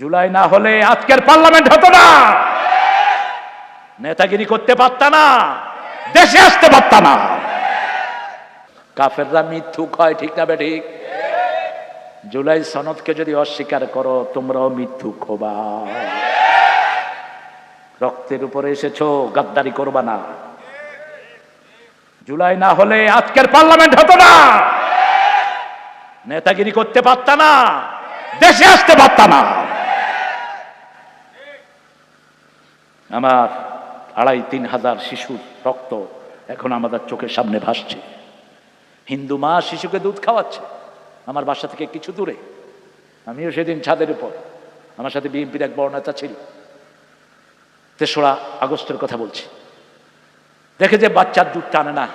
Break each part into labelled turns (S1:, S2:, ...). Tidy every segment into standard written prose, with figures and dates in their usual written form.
S1: জুলাই না হলে আজকের পার্লামেন্ট হতো না, নেতাগিরি করতে পারত না, দেশে আসতে পারত না। কাফেররা মিথ্যুক হয়, ঠিক না বেঠিক? জুলাই সনদকে যদি অস্বীকার করো তোমরাও মিথ্যুক হবা। রক্তের উপরে এসেছো, গাদ্দারি করবা না। জুলাই না হলে আজকের পার্লামেন্ট হতো না, নেতাগিরি করতে পারত না, দেশে আসতে পারত না। আমার ২,৫-৩ হাজার শিশুর রক্ত এখন আমাদের চোখের সামনে ভাসছে। হিন্দু মা শিশুকে দুধ খাওয়াচ্ছে আমার বাসা থেকে কিছু দূরে। আমিও সেদিন ছাদের উপর, আমার সাথে বিএনপির এক বড় নেতা ছিল। ৩রা আগস্টের কথা বলছি। দেখে যে বাচ্চার দুধ টানে না,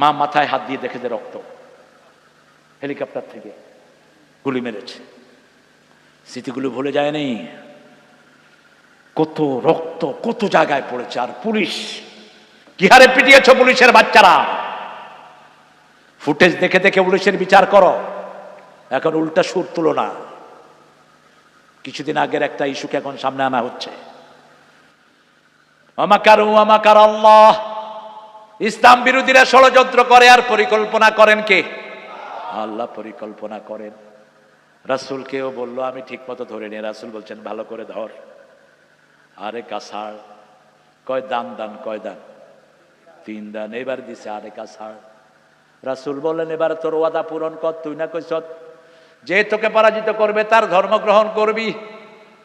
S1: মা মাথায় হাত দিয়ে দেখে যে রক্ত, হেলিকপ্টার থেকে গুলি মেরেছে। স্মৃতিগুলো ভুলে যায়নি। কত রক্ত কত জায়গায় পড়েছে। আর পুলিশ কি হারে পিটিয়েছ পুলিশের বাচ্চারা। ফুটেজ দেখে দেখে পুলিশের বিচার করো, এখন উল্টা সুর তুলো না। কিছুদিন আগের একটা ইস্যুকে এখন সামনে আনা হচ্ছে। আমাকারু আমাকার আল্লাহ। ইসলাম বিরোধীরা ষড়যন্ত্র করে আর পরিকল্পনা করেন কে? আল্লাহ পরিকল্পনা করেন। রাসূলকেও বলল আমি ঠিক মতো ধরে নিয়ে, রাসূল বলছেন ভালো করে ধর। আরে কাসার কয় দান দান, কয় দান? 3 দান। এবার দিছে আরে কাসার। রাসূল বললেন এবার তোর ওয়াদা পূরণ কর। তুই না কইছ যে তোকে পরাজিত করবে তার ধর্ম গ্রহণ করবি।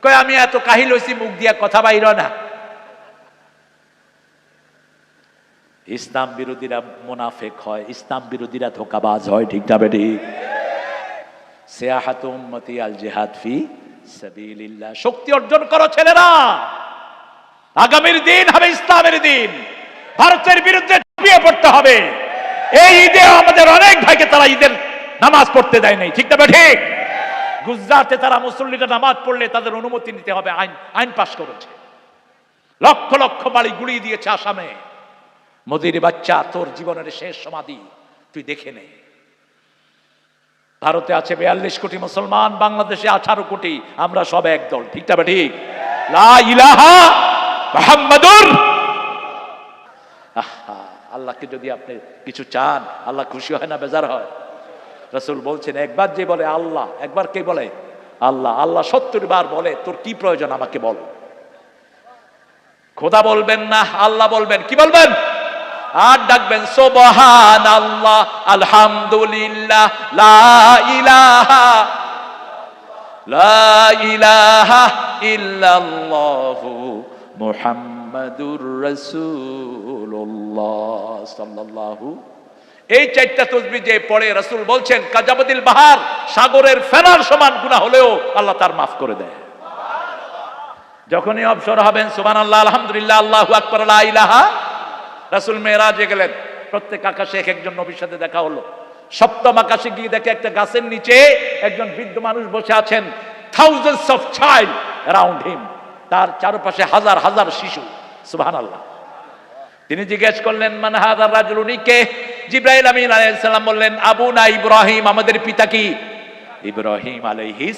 S1: কয় আমি এত কাহিল হইছি, মুখ দিয়া কথা বাইর না। ইসলাম বিরোধীরা মুনাফিক হয়, ইসলাম বিরোধীরা ধোঁকাবাজ হয়, ঠিক না বেঠিক? সিয়াহাতু উম্মতি আল জিহাদ ফি সাবিলিল্লাহ। শক্তি অর্জন করো ছেলেরা, আগামীর দিন হবে ইসলামের দিন। ভারতের বিরুদ্ধে ঝাঁপিয়ে পড়তে হবে। এই ঈদে আমাদের অনেক ভাইকে তারা ঈদের নামাজ পড়তে দেয় নাই, ঠিক না বেঠিক? গুজরাটে তারা মুসল্লিরা নামাজ পড়লে তাদের অনুমতি নিতে হবে, আইন পাশ করেছে। লক্ষ লক্ষ বাড়ি গুড়িয়ে দিয়েছে আসামে। মোদির বাচ্চা, তোর জীবনের শেষ সমাধি তুই দেখে নে। ভারতে আছে ৪২ কোটি মুসলমান, বাংলাদেশে ১৮ কোটি। আমরা সব এক দল, ঠিক না ঠিক? লা ইলাহা মুহাম্মাদুর। আল্লাহকে যদি আপনি কিছু চান, আল্লাহ খুশি হয় না বেজার হয়? রাসূল বলছেন একবার যে বলে আল্লাহ, একবার কে বলে আল্লাহ, আল্লাহ ৭০ বার বলে তোর কি প্রয়োজন আমাকে বল। খোদা বলবেন না, আল্লাহ বলবেন। কি বলবেন? আর ডাকবেন সুবহানাল্লাহ, আলহামদুলিল্লাহ, লা ইলাহা ইল্লাল্লাহু মুহাম্মাদুর রাসূলুল্লাহ সাল্লাল্লাহু। এই ৪টা তাসবিহ যে পড়ে, রাসূল বলছেন কাজাবাদিল বাহার, সাগরের ফেনার সমান গুনাহ হলেও আল্লাহ তার মাফ করে দেয়। যখনই অবসর হবেন সুবহানাল্লাহ, আলহামদুলিল্লাহ, আল্লাহু আকবার, লা ইলাহা। রাসূল মেরাজে গেলেন, প্রত্যেক আকাশে এক একজন নবীর সাথে দেখা হলো। ৭ম আকাশে গিয়ে দেখে একটা গাছের নিচে একজন বৃদ্ধ মানুষ বসে আছেন। Thousands of child around him, তার চারপাশে হাজার হাজার শিশু। সুবহানাল্লাহ। তিনি জিজ্ঞেস করলেন মান হাযার রাজুল, উনি কে? জিবরাইল আমিন আলাইহিস সালাম বললেন আবুনা ইব্রাহিম, আমাদের পিতা কি? ইব্রাহিম আলাইহিস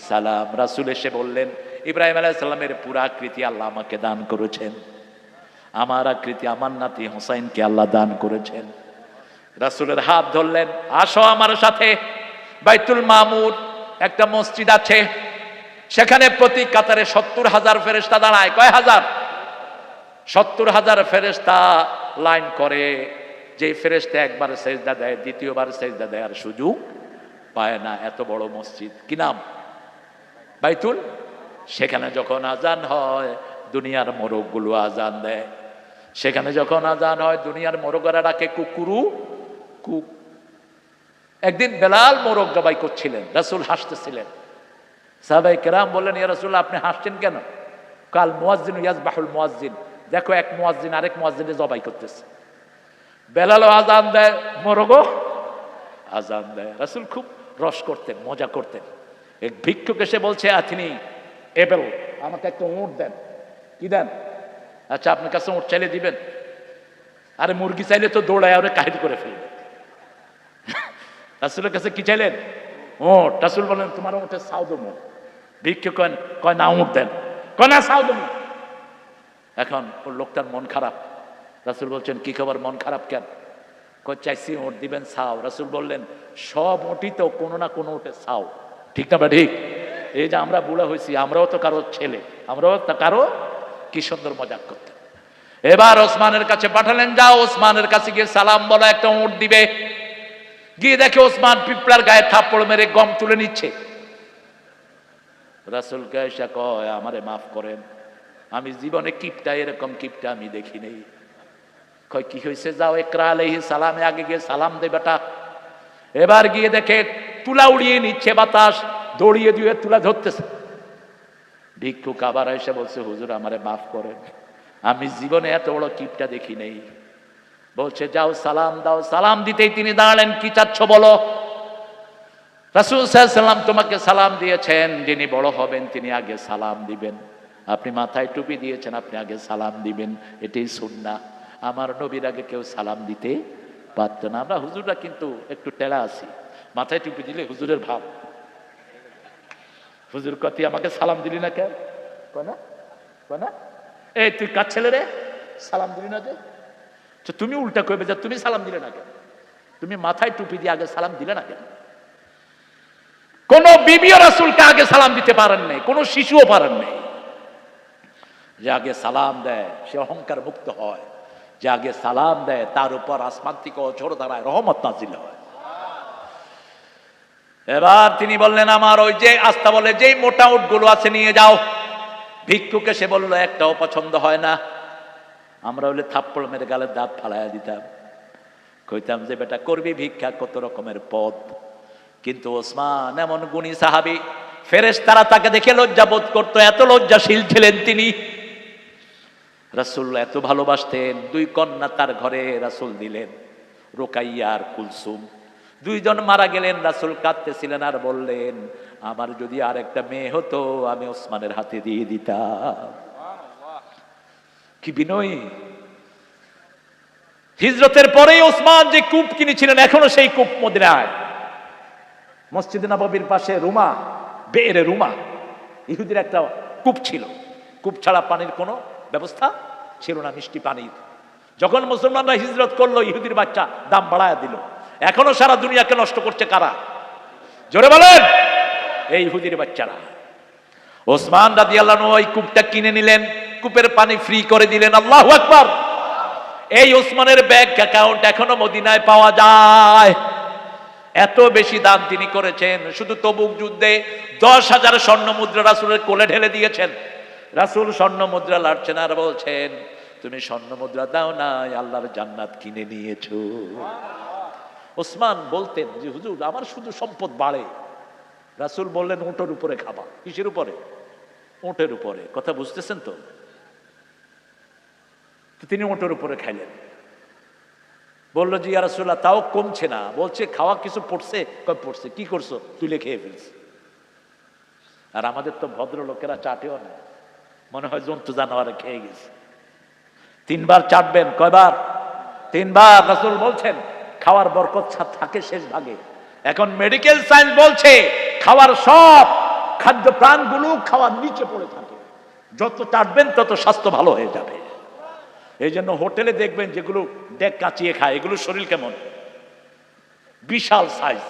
S1: সালাম। রাসূল এসে বললেন ইব্রাহিম আলাইহিস সালামের পুরা আকৃতি আল্লাহ আমাকে দান করেছেন, আমার আকৃতি আমার নাতি হুসাইনকে আল্লাহ দান করেছেন। রাসূলের হাত ধরলেন, আসো আমার সাথে। বাইতুল মামুর একটা মসজিদ আছে, সেখানে প্রতি কাতারে ৭০,০০০ ফেরেশতা দাঁড়ায়। কয় হাজার? ৭০,০০০ ফেরেশতা লাইন করে। যে ফেরেশতা একবার সেজদা দেয়, দ্বিতীয়বার সেজদা দেওয়ার সুযোগ পায় না। এত বড় মসজিদ, কি নাম? বাইতুল। সেখানে যখন আজান হয় দুনিয়ার মোরগগুলো আজান দেয়। সেখানে যখন আজান হয় দুনিয়ার মোরগরা ডাকে কুকুরু কুক। একদিন বেলাল মোরগ জবাই করছিলেন, রাসূল হাসতেছিলেন। সাহাবায়ে কেরাম বললেন ইয়া রাসূলুল্লাহ আপনি হাসছেন কেন? কাল মুয়াজ্জিন ইয়াজবাহুল মুয়াজ্জিন, দেখো এক মুয়াজ্জিন আরেক মুয়াজ্জিনে জবাই করতেছে। বেলালও আজান দেয়, মোরগও আজান দেয়। রাসূল খুব রস করতেন, মজা করতেন। এক ভিক্ষুক এসে বলছে তিনি এবেল, আমাকে একটা উট দেন। কি দেন? আচ্ছা আপনার কাছে উট চাইলে দিবেন? আরে মুরগি চাইলে তো দৌড়ায় ওরে কাহিনী করে ফেলবে। রাসূলের কাছে কি চাইলেন? উট। রাসূল বলেন তোমার উটের ছাও দেবো। ভিক্ষু কয় না উঠ দেন, কয় না চাও দেন। এখন ওর লোকটার মন খারাপ। রাসূল বলছেন কি খবর, মন খারাপ কেন? কয় চাইছি ওট দিবেন, চাও। রাসূল বললেন সব ওটি তো কোনো না কোনো ওটে চাও, ঠিক না বা ঠিক? এই যে আমরা বুড়া হয়েছি, আমরাও তো কারো ছেলে, আমরাও তো কারো, কি সুন্দর মজাক করতে। এবার ওসমানের কাছে পাঠালেন, যাও ওসমানের কাছে গিয়ে সালাম বলো, একটা উট দিবে। গিয়ে দেখে ওসমান পিঁপড়ার গায়ে থাপ্পড় মেরে গম তুলে নিচ্ছে। রাসূলকে এসে কয় আমারে মাফ করেন, আমি জীবনে কিপটা, এরকম কিপটা আমি দেখি নেই। কয় কি হয়েছে, যাও ইকরা আলাইহিস সালামে আগে গিয়ে সালাম দে বেটা। এবার গিয়ে দেখে তুলা উড়িয়ে নিচ্ছে বাতাস, দড়িয়ে দিয়ে তুলা ধরতেছে। ভিক্ষুক আবার এসে বলছে হুজুর আমারে মাফ করেন, আমি জীবনে এত বড় কিপটা দেখি নেই। বলছে যাও সালাম দাও। সালাম দিতেই তিনি দাঁড়ালেন, কি চাচ্ছ বলো। রাসূল সাল্লাল্লাহু আলাইহি ওয়াসাল্লাম তোমাকে সালাম দিয়েছেন, যিনি বড় হবেন তিনি আগে সালাম দিবেন। আপনি মাথায় টুপি দিয়েছেন, আপনি আগে সালাম দিবেন, এটাই সুন্নাহ। আমার নবীর আগে কেউ সালাম দিতে পারত না। আমরা হুজুররা কিন্তু একটু টেরা আছি, মাথায় টুপি দিলে হুজুরের ভাব। হুজুর কতি আমাকে সালাম দিলি না কেন, কনা কনা, এই তুই কার ছেলে রে, সালাম দিলি না যে? তুমি উল্টা কইবে যে তুমি সালাম দিলে না কেন, তুমি মাথায় টুপি দিয়ে আগে সালাম দিলে না কেন? কোন বিবিও রাসূলকে আগে সালাম দিতে পারেন নাই, কোন শিশুও পারেন নাই। যে আগে সালাম দেয় সে অহংকার মুক্ত হয়, যে আগে সালাম দেয় তার উপর আসমান থেকে ঝড় ধারায় রহমত নাজিল হয়। এবার তিনি বললেন আমার ওই যে আস্তা বলে যেই মোটা উটগুলো আছে নিয়ে যাও। ভিক্ষুকে সে বলল একটাও পছন্দ হয় না। আমরা হলে থাপ্পড় মেরে গালের দাঁত ফালাইয়া দিতাম, কইতাম যে বেটা করবি ভিক্ষা, কত রকমের পদ। কিন্তু ওসমান এমন গুণী সাহাবী, ফেরেশতারা তাকে দেখে লজ্জা বোধ করতো, এত লজ্জাশীল ছিলেন তিনি। রাসূল এত ভালোবাসতেন, দুই কন্যা তার ঘরে রাসূল দিলেন, রুকাইয়া আর কুলসুম। দুইজন মারা গেলেন, রাসূল কাঁদতেছিলেন আর বললেন আমার যদি আর একটা মেয়ে হতো আমি ওসমানের হাতে দিয়ে দিতাম। কি বিনয়ী! হিজরতের পরেই ওসমান যে কূপ কিনেছিলেন, এখনো সেই কূপ মদিনায় মসজিদে নববীর পাশে রুমা, বেরে রুমা, ইহুদির একটা কূপ ছিল। কূপ ছাড়া পানির কোনো ব্যবস্থা ছিল না, মিষ্টি পানির। যখন মুসলমানরা হিজরত করলো, ইহুদির বাচ্চা দাম বাড়ায় দিল। এখনো সারা দুনিয়াকে নষ্ট করছে কারা, জোরে বলেন? এই ইহুদির বাচ্চারা। ওসমান রাদিয়াল্লাহু আনহু ওই কূপটা কিনে নিলেন, কূপের পানি ফ্রি করে দিলেন। আল্লাহু আকবার! এই ওসমানের ব্যাংক অ্যাকাউন্ট এখনো মদিনায় পাওয়া যায়। এত বেশি দান তিনি করেছেন। শুধু তবুক যুদ্ধে 10,000 স্বর্ণ মুদ্রা রাসূলের কোলে ঢেলে দিয়েছেন। রাসূল স্বর্ণ মুদ্রা লাড়ছেন আর বলছেন তুমি স্বর্ণ মুদ্রা দাও না, আল্লাহর জান্নাত কিনে নিয়েছো। ওসমান বলতেন যে হুজুর আমার শুধু সম্পদ বাড়ে। রাসূল বললেন উটের উপরে খাবা। কিসের উপরে? উটের উপরে। কথা বুঝতেছেন তো? তিনি উটের উপরে খাইলেন। বললো যে ইয়া রাসূলুল্লাহ তাও কমছে না। বলছে খাওয়া কিছু পড়ছে? কয় পড়ছে। কি করছো? তুলে খেয়ে ফেলছে। আর আমাদের তো ভদ্রলোকেরা চাটেও না, মনে হয় জন্তু জানোয়ারে খেয়ে গেছে। 3 বার চাটবেন। কয়বার? 3 বার। রাসূল বলছেন খাওয়ার বরকত থাকে শেষ ভাগে। এখন মেডিকেল সায়েন্স বলছে খাওয়ার সব খাদ্য প্রাণগুলো খাওয়ার নিচে পড়ে থাকে, যত চাটবেন তত স্বাস্থ্য ভালো হয়ে যাবে। এই জন্য হোটেলে দেখবেন যেগুলো ডেক কাচিয়ে খায় এগুলো শরীর কেমন, বিশাল সাইজ।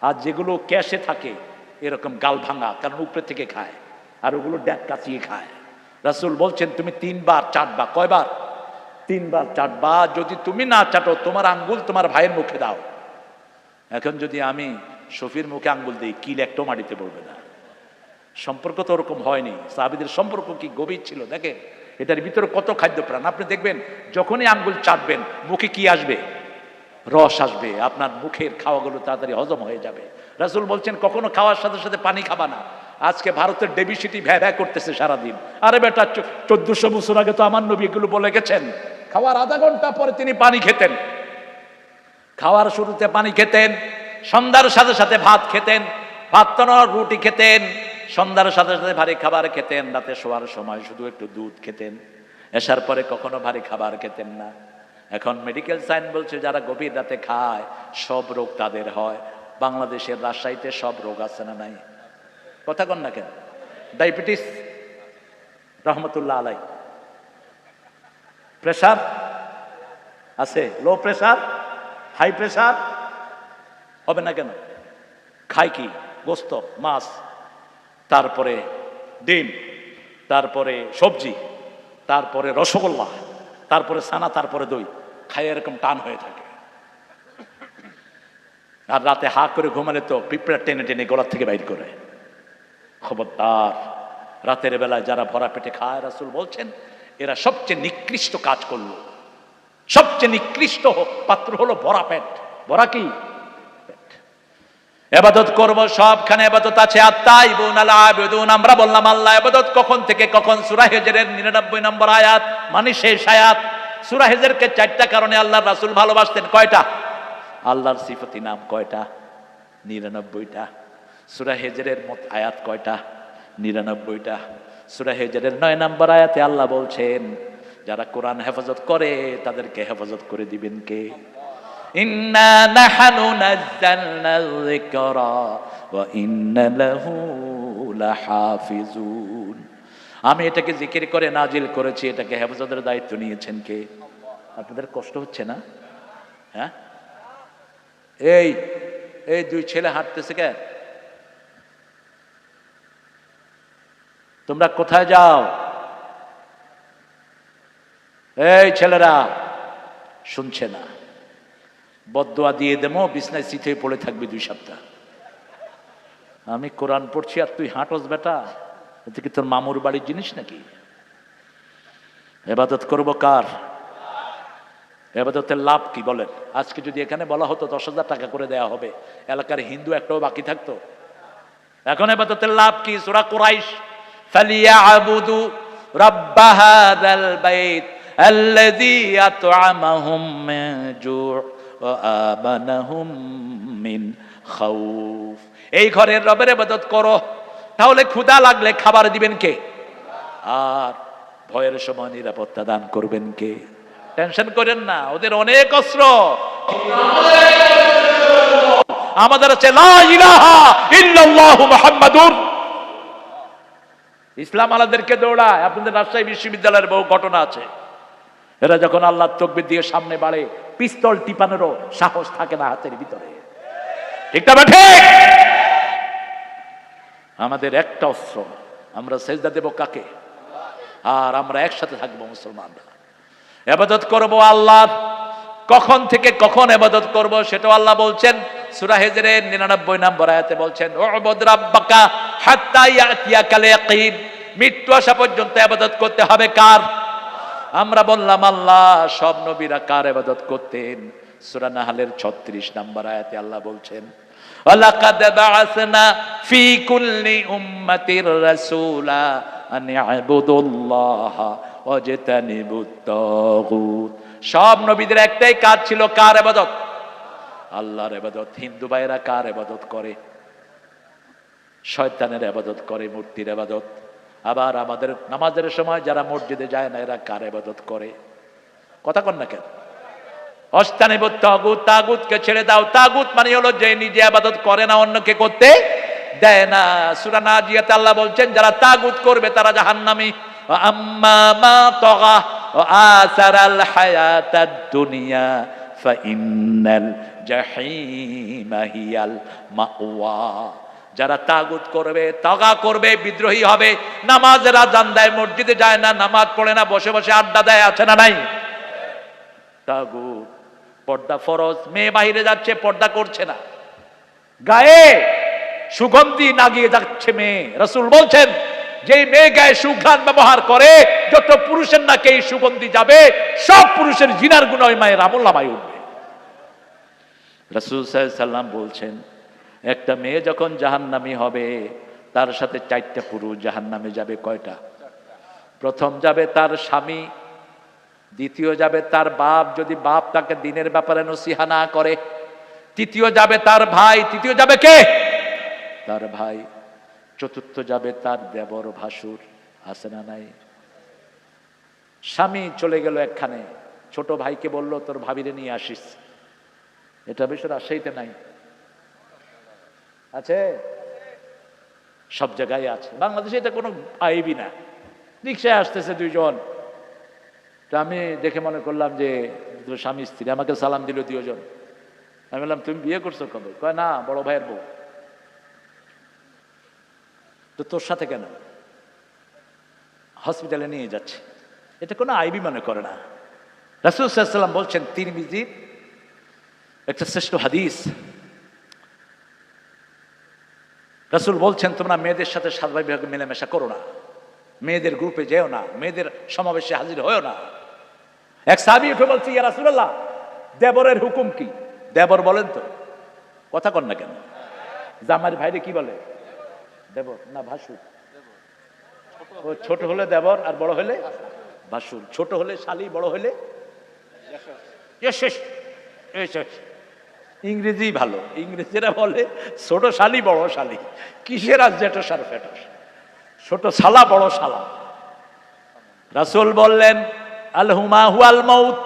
S1: আর যেগুলো ক্যাশে থাকে এরকম গাল ভাঙা, কারণ উপরে থেকে খায়, আর ওগুলো ডেক কাচিয়ে খায়। রাসূল বলছেন তুমি 3 বার চাটবা। কয়বার? 3 বার চাটবা। যদি তুমি না চাটো তোমার আঙ্গুল তোমার ভাইয়ের মুখে দাও। এখন যদি আমি শফির মুখে আঙ্গুল দিই, কিল একটাও মাটিতে পড়বে না। সম্পর্ক তো ওরকম হয়নি। সাহাবীদের সম্পর্ক কি গভীর ছিল দেখেন। এটার ভিতরে কত খাদ্য প্রাণ। আপনি দেখবেন যখনই আঙ্গুল চাটবেন মুখে কি আসবে? রস আসবে। আপনার মুখের খাওয়াগুলো তাড়াতাড়ি হজম হয়ে যাবে। রাসূল বলছেন কখনো খাওয়ার সাথে সাথে পানি খাবা না। আজকে ভারতের ডেবিসিটি ভ্যা ভ্যা করতেছে সারাদিন। আরে বেটা 1400 বছর আগে তো আমার নবী এগুলো বলে গেছেন। খাওয়ার আধা ঘন্টা পরে তিনি পানি খেতেন। খাওয়ার শুরুতে পানি খেতেন, সন্ধ্যার সাথে সাথে ভাত খেতেন, ভাত তো না রুটি খেতেন, সন্ধ্যার সাথে সাথে ভারী খাবার খেতেন, রাতে শোয়ার সময় শুধু একটু দুধ খেতেন, এসার পরে কখনো ভারী খাবার খেতেন না। এখন মেডিকেল সায়েন্স বলছে যারা গভীর রাতে খায় সব রোগ তাদের হয়। বাংলাদেশের রাজশাহীতে সব রোগ আছে না নাই? কথা কন না কেন? ডায়াবেটিস রহমতুল্লাহ আলাই, প্রেসার আছে, লো প্রেসার, হাই প্রেসার হবে না কেন? খায় কি? গোস্ত, মাছ, তারপরে ডিম, তারপরে সবজি, তারপরে রসগোল্লা, তারপরে ছানা, তারপরে দই খায়, এরকম টান হয়ে থাকে। আর রাতে হা করে ঘুমালে তো পিঁপড়া টেনে টেনে গলার থেকে বাইর করে। খবরদার, রাতের বেলায় যারা ভরা পেটে খায়, রাসূল বলছেন এরা সবচেয়ে নিকৃষ্ট কাজ করলো। সবচেয়ে নিকৃষ্ট পাত্র হলো ভরা পেট। ভরা কি পেট। ইবাদত করব, সবখানে ইবাদত আছে। আত-তাইবুন আল-আবিদুন, আমরা বললাম আল্লাহ ইবাদত কখন থেকে কখন? সূরা হিজরের 99 নম্বর আয়াত, মানে শেষ আয়াত। সূরা হিজরকে 4টা কারণে আল্লাহর রাসূল ভালোবাসতেন। কয়টা? আল্লাহর সিফাতি নাম কয়টা? 99টা। সূরা হিজরের মোট আয়াত কয়টা? 99টা। সূরা হিজরের 9 নম্বর আয়াতে আল্লাহ বলছেন যারা কোরআন হেফাজত করে তাদেরকে হেফাজত করে দিবেন কে? ইন্না নাহনু নাযালনা যিকরা ওয়া ইন্না লাহু লাহাফিজুন। আমি এটাকে জিকির করে নাজিল করেছি, এটাকে হেফাজতের দায়িত্ব নিয়েছেন কে? আপনাদের কষ্ট হচ্ছে না? হ্যাঁ, এই এই দুই ছেলে হাঁটতেছে কে? তোমরা কোথায় যাও? এই ছেলেরা শুনছে না, বদদোয়া দিয়ে দেবো, বিছনায় চিঠে পড়ে থাকবি 2 সপ্তাহ। আমি কোরআন পড়ছি আর তুই হাঁটস বেটা, এতে কি তোর মামুর বাড়ির জিনিস নাকি? ইবাদত করব কার? ইবাদতের লাভ কি বলেন? আজকে যদি এখানে বলা হতো 10,000 টাকা করে দেয়া হবে, এলাকার হিন্দু একটাও বাকি থাকতো? এখন ইবাদতের লাভ কি? সূরা কুরাইশ, ফালিয়াবুদু রাব্ব হাযাল বাইত আল্লাযী আত'আমাহুম মিন জু' ওয়া আমানাহুম মিন খাউফ। এই ঘরের রবের ইবাদত করো, তাহলে ক্ষুধা লাগলে খাবার দিবেন কে? আর ভয়ের সময় নিরাপত্তা দান করবেন কে? টেনশন করেন না, ওদের অনেক অস্ত্র, আমাদের আছে লা ইলাহা ইল্লাল্লাহু মুহাম্মাদুর। ইসলাম আলাদেরকে দৌড়ায়। আপনাদের রাজশাহী বিশ্ববিদ্যালয়ের বহু ঘটনা আছে, এরা যখন আল্লাহর তাকবীর দিয়ে সামনে বাড়ে, পিস্তল টিপানেরও সাহস থাকে না হাতের ভিতরে। ঠিক না ঠিক? আমাদের একটা অস্ত্র, আমরা সেজদা দেব কাকে? আর আমরা একসাথে থাকবো মুসলমানরা। ইবাদত করব আল্লাহর। কখন থেকে কখন ইবাদত করব সেটাও আল্লাহ বলছেন। সূরা হিজরের 99 নম্বর আয়াতে বলছেন উ'বুদ রাব্বাকা হাত্তা ইয়াতিয়াকাল ইয়াকিন। মৃত্যু আসা পর্যন্ত ইবাদত করতে হবে কার? আমরা বললাম আল্লাহ। সব নবীরা কার ইবাদত করতেন? সূরা নাহলের 36 নম্বর আয়াতে আল্লাহ বলছেন ওয়ালাকাদ বা'আসনা ফি কুল্লি উম্মাতির রাসূলা আন ইবুদুল্লাহা ওয়াজতানিবুত তাগুত। সব নবীদের একটাই কাজ ছিল, কার ইবাদত? আল্লাহর ইবাদত। হিন্দু ভাইরা কার ইবাদত করে? শয়তানের ইবাদত করে, মূর্তির ইবাদত। আবার আমাদের নামাজের সময় যারা মসজিদে যায় না, এরা কার ইবাদত করে? কথা কন না কেন? ওয়াজতানিবুত তাগুত, তাগুতকে ছেড়ে দাও। তাগুত মানে হলো যে নিজে ইবাদত করে না, অন্যকে করতে দেয় না। সূরা নাজিয়াতে আল্লাহ বলছেন যারা তাগুত করবে তারা জাহান্নামী। আম্মা মা তাগা ওয়া আসারাল হায়াতাদ দুনিয়া ফাইন্নাল জাহিমা হিয়াল মাওয়া। যারা তাগুত করবে, তাগা করবে, বিদ্রোহী হবে, নামাজের আযান দেয়, মসজিদে যায় না, নামাজ পড়ে না, বসে বসে আড্ডা দেয়, আছে না নাই? তাগুত। পর্দা ফরজ, মেয়ে বাইরে যাচ্ছে পর্দা করছে না, গায়ে সুগন্ধি লাগিয়ে যাচ্ছে মেয়ে। রাসূল বলছেন যে মেয়ে গায়ে সুঘ্রাণ ব্যবহার করে, যত পুরুষের নাকে এই সুগন্ধি যাবে, সব পুরুষের জিনার গুনাহ ওই মায়ের আমলনামায় উঠবে। রাসূল সাল্লাল্লাহু আলাইহি সাল্লাম বলছেন একটা মেয়ে যখন জাহান্নামী হবে, তার সাথে 4টা পুরুষ জাহান্নামে যাবে। কয়টা? প্রথম যাবে তার স্বামী, দ্বিতীয় যাবে তার বাপ, যদি বাপ তাকে দ্বীনের ব্যাপারে নসিহা না করে। তৃতীয় যাবে তার ভাই। তৃতীয় যাবে কে? তার ভাই। চতুর্থ যাবে তার দেবর, ভাসুর। আছে না নাই? স্বামী চলে গেল একখানে, ছোট ভাইকে বলল তোর ভাবিরে নিয়ে আসিস। এটা বেশ রাজশাহীতে নাই? আছে? সব জায়গায় আছে, বাংলাদেশে এটা কোনো আইবই না। রিক্সায় আসতেছে দুইজন, আমি দেখে মনে করলাম যে স্বামী স্ত্রী, আমাকে সালাম দিল দুজন। আমি বললাম তুমি বিয়ে করছো কবে? কয় না, বড় ভাইয়ের বউ। তো তোর সাথে কেন? হসপিটালে নিয়ে যাচ্ছে। এটা কোনো আইবি মনে করে না। রাসূল সাল্লাল্লাহু আলাইহি ওয়াসাল্লাম বলছেন, তিরমিজির একটা শ্রেষ্ঠ হাদিস, রাসূল বলছেন তোমরা মেয়েদের সাথে স্বাভাবিকভাবে মেলামেশা করো না, মেয়েদের গ্রুপে যেও না, মেয়েদের সমাবেশে হাজির হয়েও না। এক সাহাবী উঠে বলছে, ইয়া রাসূলুল্লাহ, দেবরের হুকুম কি? দেবর বলেন তো, কথা কন না কেন? জামাইয়ের ভাইরে কি বলে? দেবর না ভাসুর? ও ছোট হলে দেবর আর বড় হলে ভাসুর। ছোট হলে শালি, বড় হলে ইংরেজি ভালো, ইংরেজিরা বলে ছোট শালি বড় শালি। কিসের আজ যেটা সার ফেটস, ছোট শালা বড় শালা। রাসূল বললেন আল হুমা হুয়াল মাউত,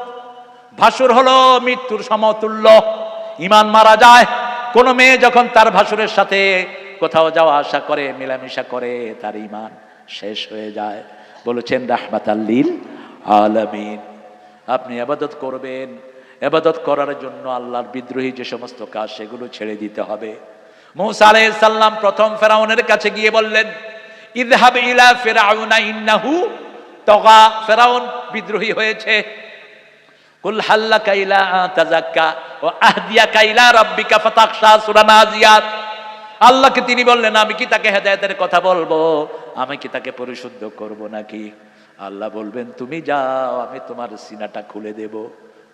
S1: ভাসুর হলো মৃত্যুর সমতুল্য। ঈমান মারা যায়। কোন মেয়ে যখন তার ভাসুরের সাথে কোথাও যাওয়া আসা করে, মেলামেশা করে, তার ঈমান শেষ হয়ে যায়। বলেছেন রাহমাতাল লিল আলামিন। আপনি ইবাদত করবেন, ইবাদত করার জন্য আল্লাহর বিদ্রোহী যে সমস্ত কাজ সেগুলো ছেড়ে দিতে হবে। মূসা আলাইহিস সালাম প্রথম ফেরাউনের কাছে গিয়ে বললেন, ইযহাব ইলা ফিরআউনা ইন্নাহু তাগা, ফেরাউন বিদ্রোহী হয়েছে। কুল হাল্লাকা ইলা তাযাক্কা ওয়া আহদিয়াকা ইলা রাব্বিকা ফাতাখশা, সূরা নাজিয়াত। আল্লাহকে তিনি বললেন, আমি কি তাকে হেদায়েতের কথা বলবো? আমি কি তাকে পরিশুদ্ধ করব নাকি? আল্লাহ বলবেন, তুমি যাও, আমি তোমার সিনাটা খুলে দেব।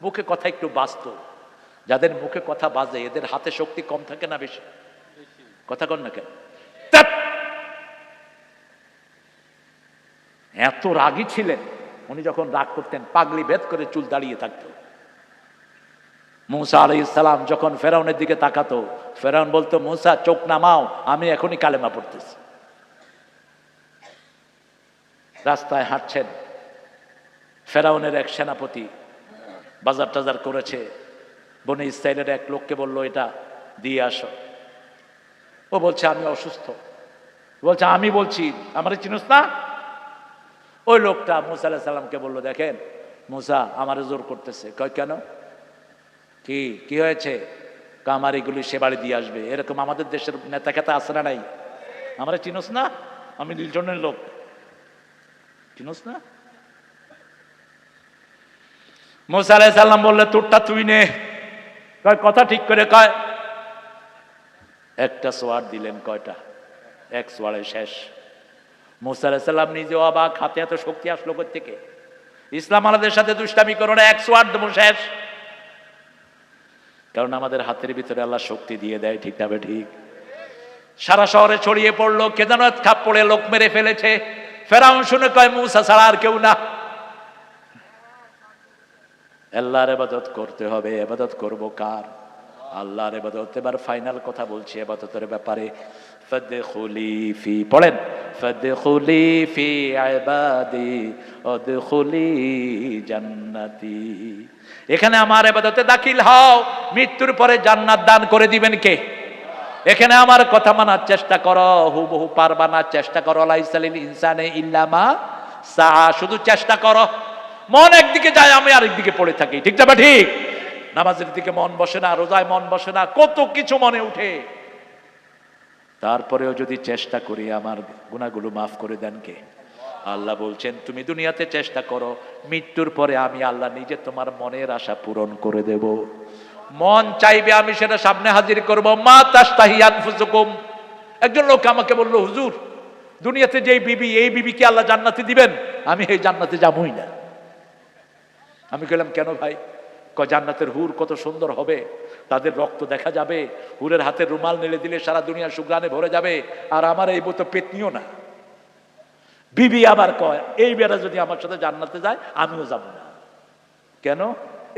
S1: মুখে কথা একটু বাজত, যাদের মুখে কথা বাজে এদের হাতে শক্তি কম থাকে না বেশি? কথা কন না কেন? এত রাগী ছিলেন উনি, যখন রাগ করতেন পাগড়ি ভেদ করে চুল দাঁড়িয়ে থাকতো। মূসা আলাইহিস সালাম যখন ফেরাউনের দিকে তাকাতো, ফেরাউন বলতো, মূসা চোখ নামাও, আমি এখনই কালেমা পড়তেছি। রাস্তায় হাঁটছেন, ফেরাউনের এক সেনাপতি বাজার টাজার করেছে, বনে ইসরাইলের এক লোককে বললো এটা দিয়ে আসো। ও বলছে আমি অসুস্থ। বলছে আমি বলছি, আমার চিনোস না? ওই লোকটা মূসা আলাইহিস সালামকে বললো, দেখেন মূসা আমারে জোর করতেছে। কয় কেন? কি কি হয়েছে? আমার এগুলি সে বাড়ি দিয়ে আসবে। এরকম আমাদের দেশের নেতা খেতা আছে না নাই? আমরা চিনোস না? আমি লিটনের লোক, চিনোস না? মূসা আলাইহিস সালাম বললে, তোরটা তুই নে। কয় কথা ঠিক করে কয়। একটা সোয়ার দিলেন। কয়টা? এক সোয়ারে শেষ। মূসা আলাইহিস সালাম নিজে অবাক, হাতে এত শক্তি আসলো কোথা থেকে? ইসলাম আমাদের সাথে দুষ্টামি করো না, এক সোয়ার দেবো শেষ। কারণ আমাদের হাতের ভিতরে আল্লাহ শক্তি দিয়ে দেয়, ঠিক না ঠিক? সারা শহরে ছড়িয়ে পড়লো, কে যেন খাপ পড়ে লোক মেরে ফেলেছে। ফেরাউন শুনে কয়, মূসা ছাড়া আর কেউ না। আল্লাহর ইবাদত করতে হবে। ইবাদত করব কার? আল্লাহর ইবাদত। এবার ফাইনাল কথা বলছি ইবাদতের ব্যাপারে। ফাদখুলি ফি, পড়েন, ফাদখুলি ফি ইবাদি ওয়াদখুলি জান্নাতি। এখানে আমার ইবাদতে দাখিল হও, মৃত্যুর পরে জান্নাত দান করে দিবেন কে? এখানে আমার কথা মানার চেষ্টা করো, হুবহু পারবা না, চেষ্টা করো। লাইসালিল ইনসানে ইল্লা মা সা, শুধু চেষ্টা করো। মন একদিকে যায়, আমি আরেকদিকে পড়ে থাকি, ঠিক না ঠিক? নামাজের দিকে মন বসে না, রোজায় মন বসে না, কত কিছু মনে উঠে। তারপরেও যদি চেষ্টা করি, আমার গুনাহগুলো মাফ করে দেন কে? আল্লাহ বলছেন, তুমি দুনিয়াতে চেষ্টা করো, মৃত্যুর পরে আমি আল্লাহ নিজে তোমার মনের আশা পূরণ করে দেব। মন চাইবে আমি সেটা সামনে হাজির করব। মা তাশতাহি আনফুসুকুম। একজন লোক আমাকে বলল, হুজুর দুনিয়াতে যেই বিবি, এই বিবিকে আল্লাহ জান্নাতে দিবেন? আমি এই জান্নাতে যাবই না। আমি বললাম কেন ভাই? জান্নাতের হুর কত সুন্দর হবে, তাদের রক্ত দেখা যাবে, হুরের হাতে রুমাল নেড়ে দিলে সারা দুনিয়া সুগ্রানে ভরে যাবে, আর আমার এই বউ তো পেতনিও না। বিবি আবার কয়, এই বেটা যদি আমার সাথে জান্নাতে যায় আমিও যাব না। কেন?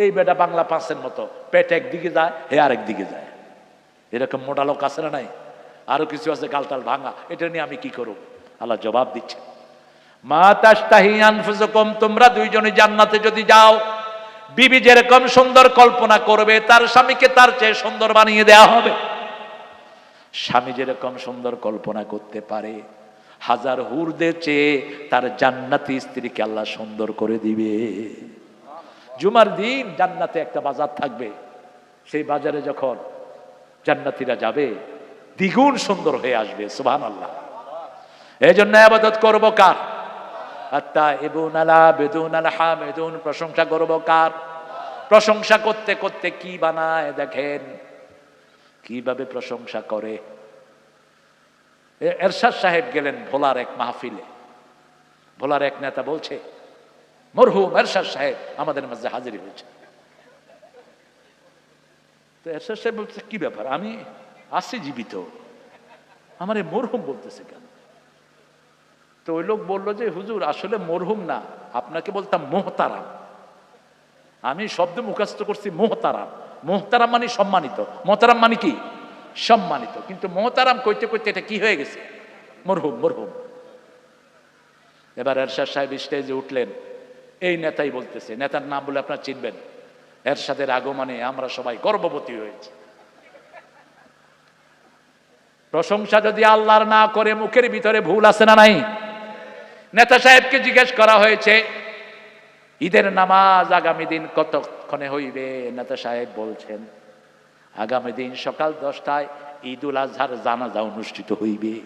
S1: এই বেটা বাংলা পাঁচের মতো, পেট একদিকে যায়, হে আরেক দিকে যায়। এরকম মোটা লোক আছে না নাই? আরো কিছু আছে গালটাল ভাঙা, এটা নিয়ে আমি কি করব? আল্লাহ জবাব দিচ্ছে, মা তাশতাহি আনফুসুকুম, তোমরা দুইজনে জান্নাতে যদি যাও, বিবি যেরকম সুন্দর কল্পনা করবে তার স্বামীকে তার চেয়ে সুন্দর বানিয়ে দেয়া হবে। স্বামী যেরকম সুন্দর কল্পনা করতে পারে, হাজার হুরদের চেয়ে তার জান্নাতি স্ত্রীকে আল্লাহ সুন্দর করে দিবে। জুমার দিন জান্নাতে একটা বাজার থাকবে, সেই বাজারে যখন জান্নাতীরা যাবে দ্বিগুণ সুন্দর হয়ে আসবে। সুবহানাল্লাহ। এই জন্য ইবাদত করব কার? আত-তাইবুন আল-আবিদুন আল-হামিদুন, প্রশংসা করব কার? প্রশংসা করতে করতে কি বানায় দেখেন, কিভাবে প্রশংসা করে। এরশাদ সাহেব গেলেন ভোলার এক মাহফিলে, ভোলার এক নেতা বলছে, মরহুম এরশাদ সাহেব আমাদের মাঝে হাজির হয়েছে। তো এরশাদ সাহেব বলছে, কি ব্যাপার, আমি আছি জীবিত, আমার এই মরহুম বলতেছে কেন? তো ওই লোক বললো যে হুজুর আসলে মরহুম না, আপনাকে বলতাম মোহতারাম। আমি শব্দ মুখস্থ করছি মোহতারাম। মোহতারাম মানে সম্মানিত, মোহতারাম মানে কি? সম্মানিত। কিন্তু মোহতারাম কইতে কইতে এটা কি হয়ে গেছে? মরহুম, মরহুম। এবার এরশাদ সাহেব স্টেজে উঠলেন, এই নেতাই বলতেছে, নেতার নাম বলে আপনারা চিনবেন, এরশাদের আগমনে আমরা সবাই গর্ববতী হয়েছি। প্রশংসা যদি আল্লাহর না করে মুখের ভিতরে ভুল আছে না নাই? নেতা সাহেবকে জিজ্ঞেস করা হয়েছে, ঈদের নামাজ আগামী দিন কতক্ষণে হইবে? নেতা সাহেব বলছেন, আগামী দিন সকাল 10টায় ঈদুল আজহার জানাজা অনুষ্ঠিত হইবে।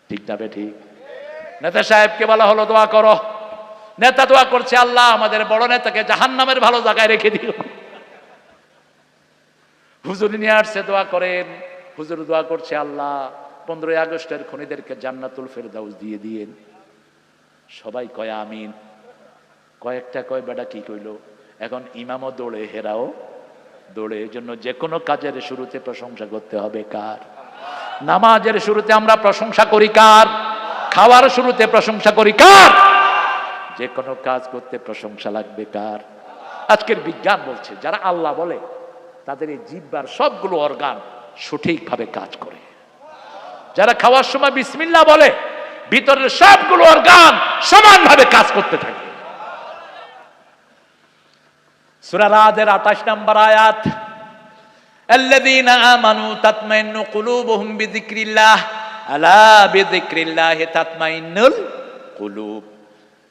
S1: ঠিক না ঠিক? নেতা সাহেবকে বলা হলো দোয়া করো। নেতা দোয়া করছে, আল্লাহ আমাদের বড় নেতাকে জাহান্নামের ভালো জায়গায় রেখে দিও। হুজুর নিয়ে আসছে, দোয়া করেন। হুজুর দোয়া করছে, আল্লাহ 15ই আগস্টের খুনিদেরকে জান্নাতুল ফেরদাউস দিয়ে দিয়েন। সবাই কয় আমিন। কয়েকটা কয় বেটা কি কইল, এখন ইমামও দৌড়ে, হেরাও দৌড়ে। এই জন্য যে কোনো কাজের শুরুতে প্রশংসা করতে হবে কার? নামাজের শুরুতে আমরা প্রশংসা করি কার? খাওয়ার শুরুতে প্রশংসা করি কার? যে কোনো কাজ করতে প্রশংসা লাগবে কার? আজকের বিজ্ঞান বলছে যারা আল্লাহ বলে তাদের এই জিহ্বার সবগুলো অর্গান সঠিকভাবে কাজ করে। যারা খাওয়ার সময় বিসমিল্লাহ বলে ভিতরের সবগুলো অর্গান সমানভাবে কাজ করতে থাকে। সূরা রাদের 28 নম্বর আয়াত, আল্লাযীনা আমানু তাতমাইন্নু কুলুবুহুম বিযিকরিল্লাহ আলা বিযিকরিল্লাহি তাতমাইন্নুল কুলুব।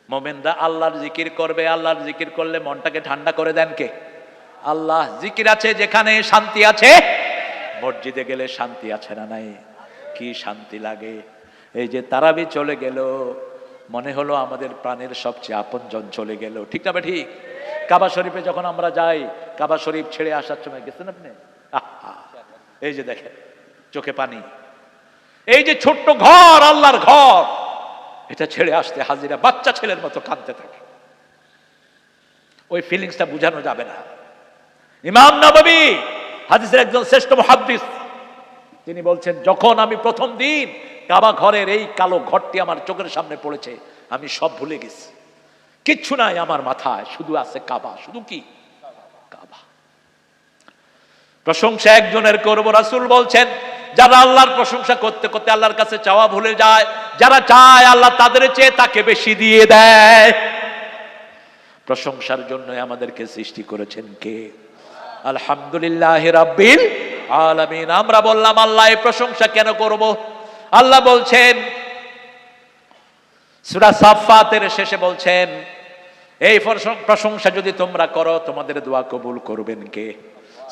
S1: মুমিনরা আল্লাহর জিকির করবে। আল্লাহর জিকির করলে মনটাকে ঠান্ডা করে দেন কে? আল্লাহ। জিকির আছে যেখানে শান্তি আছে। মসজিদে গেলে শান্তি আছে না নাই? কি শান্তি লাগে। এই যে তারাবি চলে গেল, মনে হলো আমাদের প্রাণের সবচেয়ে আপনজন চলে গেল। ঠিক না ঠিক? কাবা শরীফে যখন আমরা যাই, কাবা শরীফ ছেড়ে আসার সময় গেছেন আপনি? এই যে দেখেন চোখে পানি। এই যে ছোট্ট ঘর, আল্লাহর ঘর, এটা ছেড়ে আসতে হাজিরা বাচ্চা ছেলের মতো কাঁদতে থাকে। ওই ফিলিংসটা বোঝানো যাবে না। ইমাম নববী, হাদিসের একজন শ্রেষ্ঠ মুহাদ্দিস, তিনি বলছেন, যখন আমি প্রথম দিন কাবা ঘরের এই কালো ঘরটি আমার চোখের সামনে পড়েছে, আমি সব ভুলে গেছি। কিচ্ছু নাই আমার মাথায়, শুধু আছে কাবা। শুধু কি? কাবা। প্রশংসা একজনের করব। রাসূল বলছেন, যারা আল্লাহর প্রশংসা করতে করতে আল্লাহর কাছে চাওয়া ভুলে যায়, যারা চায় আল্লাহ তাদের চেয়ে তাকে বেশি দিয়ে দেয়। প্রশংসার জন্য আমাদেরকে সৃষ্টি করেছেন কে? আলহামদুলিল্লাহ রাব্বিল আলামিন। আমরা বললাম আল্লাহ এই প্রশংসা কেন করব? আল্লাহ বলছেন সূরা সাফফাতের শেষে বলছেন, এই প্রশংসা যদি তোমরা করো তোমাদের দোয়া কবুল করবেন কে?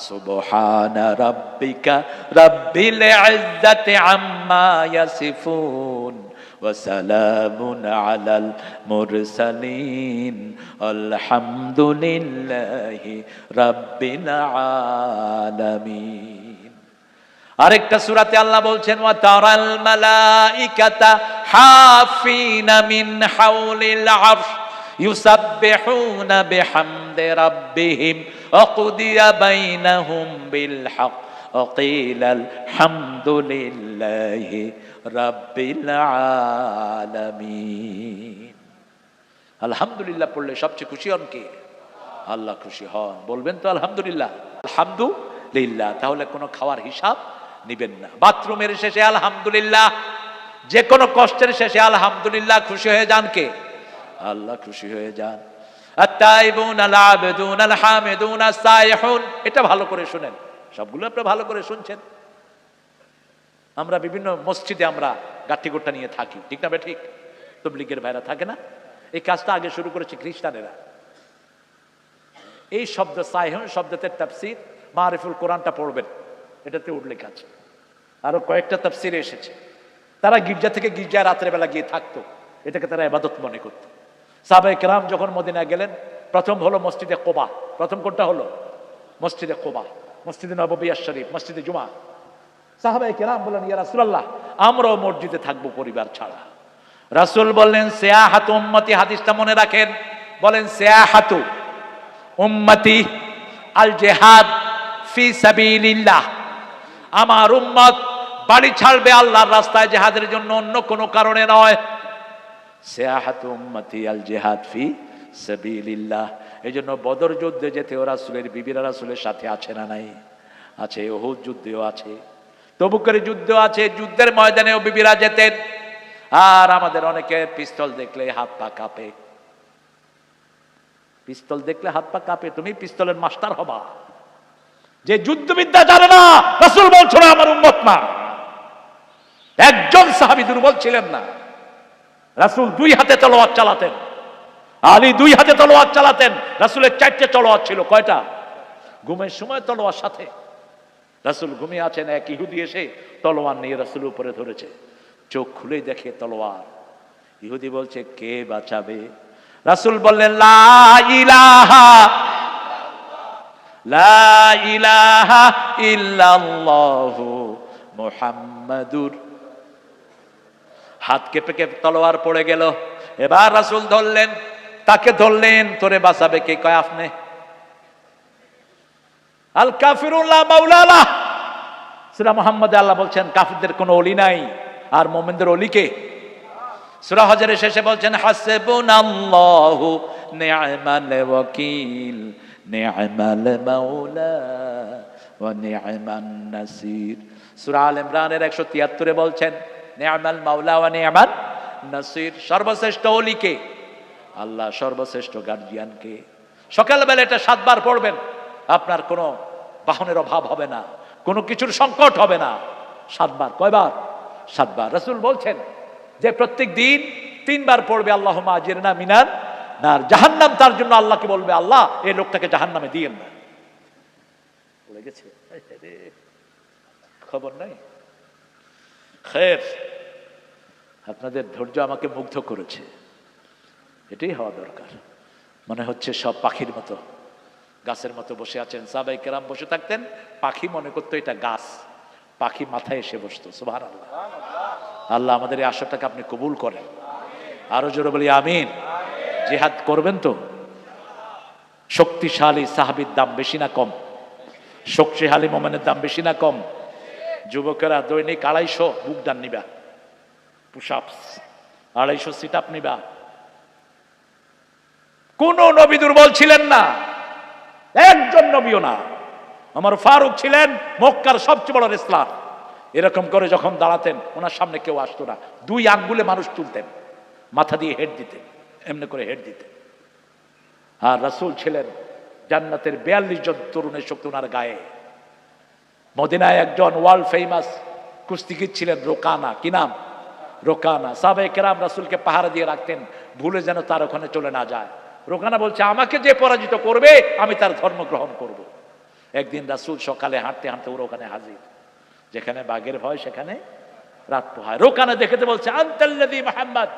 S1: সুবহানা রাব্বিকা রাব্বিল ইজ্জাতি আম্মা ইয়াসিফুন ওয়া সালামুন আলাল মুরসালিন আলহামদুলিল্লাহি রাব্বিল আলামিন। আরেকটা সূরাতে আল্লাহ বলছেন, ওয়া তারাল মালাইকাতা হাফিনা মিন হাওলিল আরশ ইউসাব্বিহুনা বিহামদি রাব্বিহিম ওয়া কুদিয়া বাইনাহুম বিল হক ওয়া কিলাল হামদুলিল্লাহি রাব্বিল আলামিন। আলহামদুলিল্লাহ পড়লে সবচেয়ে খুশি হন কে? আল্লাহ খুশি হন। বলবেন তো আলহামদুলিল্লাহ। আলহামদুলিল্লাহ। তাহলে কোনো খাওয়ার হিসাব নিবেন না। বাথরুমের শেষে আলহামদুলিল্লাহ, যে কোনো কষ্টের শেষে আলহামদুলিল্লাহ, খুশি হয়ে যান কে? আল্লাহ খুশি হয়ে যান। আত-তাইবুন আল-আবিদুন আল-হামিদুন আস-সাইহুন। এটা ভালো করে শুনেন, সবগুলো আপনি ভালো করে শুনছেন। আমরা বিভিন্ন মসজিদে আমরা গাঠি গোট্টা নিয়ে থাকি, ঠিক না? ঠিক তবলিগের ভাইরা থাকে না? এই কাজটা আগে শুরু করেছে খ্রিস্টানেরা। এই শব্দ সাইহন শব্দতে তাফসীর মারিফুল কোরআনটা পড়বেন, এটাতে উল্লেখ আছে। আরো কয়েকটা তাফসীরে এসেছে। তারা গির্জা থেকে গির্জায় রাত্রে বেলা গিয়ে থাকতো, এটাকে তারা ইবাদত মনে করত। সাহাবায়ে কেরাম যখন মদিনায় গেলেন, প্রথম হলো মসজিদে কোবা। প্রথম কোনটা হলো? মসজিদে কোবা, মসজিদে নববী শরীফ, মসজিদে জুমা। সাহাবায়ে কেরাম বললেন, ইয়া রাসূলুল্লাহ, আমরাও মসজিদে থাকবো পরিবার ছাড়া। রাসূল বললেন, সিয়াহাতু উম্মতি, হাদিসটা মনে রাখেন, বলেন সিয়াহাতু উম্মতি আল জিহাদ ফি সাবিলিল্লাহ, আমার উম্মত বাড়ি ছাড়বে আল্লাহর রাস্তায় জিহাদের জন্য, অন্য কোনো কারণে নয়। সিয়াহাতু উম্মতি আল জিহাদ ফি সাবিলিল্লাহ। এইজন্য বদর যুদ্ধে যেতেও রাসূলের বিবিরা রাসূলের সাথে আছে না নাই? আছে। উহুদ যুদ্ধেও আছে, তবুকের যুদ্ধ আছে, যুদ্ধের ময়দানেও বিবিরা যেতেন। আর আমাদের অনেকে পিস্তল দেখলে হাত পা কাঁপে, পিস্তল দেখলে হাত পা কাঁপে। তুমি পিস্তলের মাস্টার হবা, যে যুদ্ধবিদ্যা জানে না। রাসূল বলছেন আমার উম্মত না। একজন সাহাবী দুর্বল ছিলেন না। রাসূল 2 হাতে তলোয়ার চালাতেন, আলী 2 হাতে তলোয়ার চালাতেন। রাসূলের 4টে তলোয়ার ছিল। কয়টা? ঘুমের সময় তলোয়ার সাথে। রাসূল ঘুমিয়ে আছেন, এক ইহুদি এসে তলোয়ার নিয়ে রাসূলের উপরে ধরেছে। চোখ খুলে দেখে তলোয়ার। ইহুদি বলছে, কে বাঁচাবে? রাসূল বললেন, লা ইলাহা লা ইলাহা ইল্লাল্লাহু মুহাম্মাদুর। হাত কেঁপে কেঁপে তলোয়ার পড়ে গেল। এবার রাসূল ধরলেন, তাকে ধরলেন, তোরে বাঁচাবে কে? কয় আপনি। আল কাফিরুন লা মাওলা লাহ। সূরা মুহাম্মদে আল্লাহ বলছেন কাফিরদের কোনো ওলি নাই, আর মুমিনদের ওলি কে? সূরা হজরের শেষে বলছেন হাসবুনাল্লাহু নি'মাল ওয়াকিল নি'মাল মাওলা ওয়া নি'মান নাসির। সূরা আল ইমরানের 173 বলছেন নি'মাল মাওলা ওয়া নি'মান নাসির। সর্বশ্রেষ্ঠ ওলি কে? আল্লাহ। সর্বশ্রেষ্ঠ গার্জিয়ান কে? সকালবেলা এটা 7 বার পড়বেন, আপনার কোনো বাহনের অভাব হবে না, কোনো কিছুর সংকট হবে না। 7 বার। কয়বার? 7 বার। রাসূল বলছেন যে প্রত্যেক দিন 3 বার পড়বে আল্লাহুম্মা আজিরনা মিনান নার। জাহান্নাম তার জন্য আল্লাহকে বলবে, আল্লাহ এই লোকটাকে জাহান্নামে দিয়েন না। বলে গেছে, খবর নাই। খের, আপনাদের ধৈর্য আমাকে মুগ্ধ করেছে। এটাই হওয়া দরকার। মনে হচ্ছে সব পাখির মতো, গাছের মতো বসে আছেন। সাহাবায়ে কেরাম বসে থাকতেন, পাখি মনে করতো এটা গাছ, পাখি মাথায় এসে বসতো। সুবহানাল্লাহ। আল্লাহ আমাদের এই আশাটাকে আপনি কবুল করেন। আরো জোরে বলি আমিন। জিহাদ করবেন তো? শক্তিশালী সাহাবীর দাম বেশি না কম? শক্তিশালী মোমেনের দাম বেশি না কম? যুবকেরা দৈনিক 250 বুক ডান নিবা, পুশ আপস 250 সিট আপ নিবা। কোন নবী দুর্বল ছিলেন না, একজন নবীও না। আমার ফারুক ছিলেন মক্কার সবচেয়ে বড় রেসলার। এরকম করে যখন দাঁড়াতেন, ওনার সামনে কেউ আসতো না। 2 আঙ্গুলে মানুষ তুলতেন, মাথা দিয়ে হেড দিতেন, এমনি করে হেড দিতেন। আর রাসূল ছিলেন জান্নাতের 42 জন তরুণের শক্তি ওনার গায়ে। মদিনায় একজন ওয়ার্ল্ড ফেমাস কুস্তিগীর ছিলেন, রোকানা। কি নাম? রোকানা। সাহাবায়ে কেরাম রাসূলকে পাহারা দিয়ে রাখতেন, ভুলে যেন তার ওখানে চলে না যায়। রোকানা বলছে, আমাকে যে পরাজিত করবে আমি তার ধর্ম গ্রহণ করব। একদিন রাসূল সকালে হাঁটতে হাঁটতে ওর ওখানে হাজির। যেখানে বাঘের ভয় সেখানে রাত পোহায়। রোকানা দেখতে বলছে, আনতাল্লাযী মুহাম্মদ,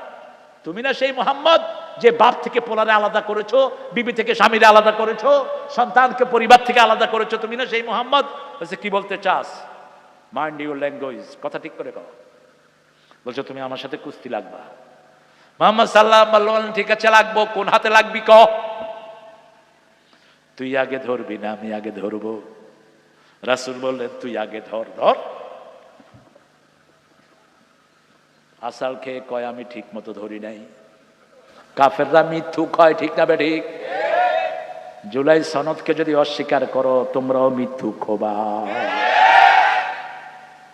S1: তুমি না সেই মুহাম্মদ যে বাপ থেকে পোলারে আলাদা করেছো, বিবি থেকে স্বামীরে আলাদা করেছো, সন্তানকে পরিবার থেকে আলাদা করেছো, তুমি না সেই মুহাম্মদ? বলছে, কি বলতে চাস? মাইন্ড ইউর ল্যাঙ্গুয়েজ, কথা ঠিক করে কও। বলছো তুমি আমার সাথে কুস্তি লাগবা। মুহাম্মদ সাল্লাল্লাহু আলাইহি ওয়াসাল্লাম বললেন, ঠিক আছে লাগবো। কোন হাতে লাগবি ক? তুই আগে ধরবি না আমি আগে ধরবো? রাসূল বললেন, তুই আগে ধর। ধর। আসাল খেয়ে কয়, আমি ঠিক মতো ধরি নাই। কাফেররা মিথ্যুক হয়, ঠিক না বেঠিক? জুলাই সনদকে যদি অস্বীকার করো, তোমরাও মিথ্যুক হবা।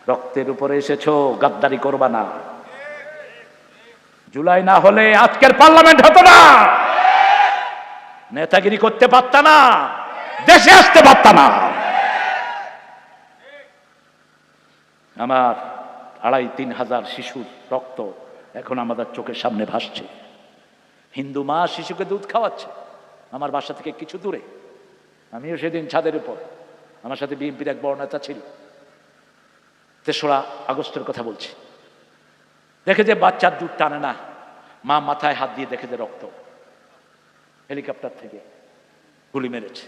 S1: রক্তের উপরে এসেছো, গাদ্দারি করবা না। জুলাই না হলে আজকের পার্লামেন্ট হতো না, নেতাগিরি করতে পারতা না, দেশে আসতে পারতা না। আমার 2,500-3,000 শিশুর রক্ত এখন আমাদের চোখের সামনে ভাসছে। হিন্দু মা শিশুকে দুধ খাওয়াচ্ছে আমার বাসা থেকে কিছু দূরে। আমিও সেদিন ছাদের উপর, আমার সাথে বিএনপির এক বড় নেতা ছিল। 3রা আগস্টের কথা বলছি। দেখে যে বাচ্চার দুধ টানে না, মা মাথায় হাত দিয়ে দেখে যে রক্ত, হেলিকপ্টার থেকে গুলি মেরেছে।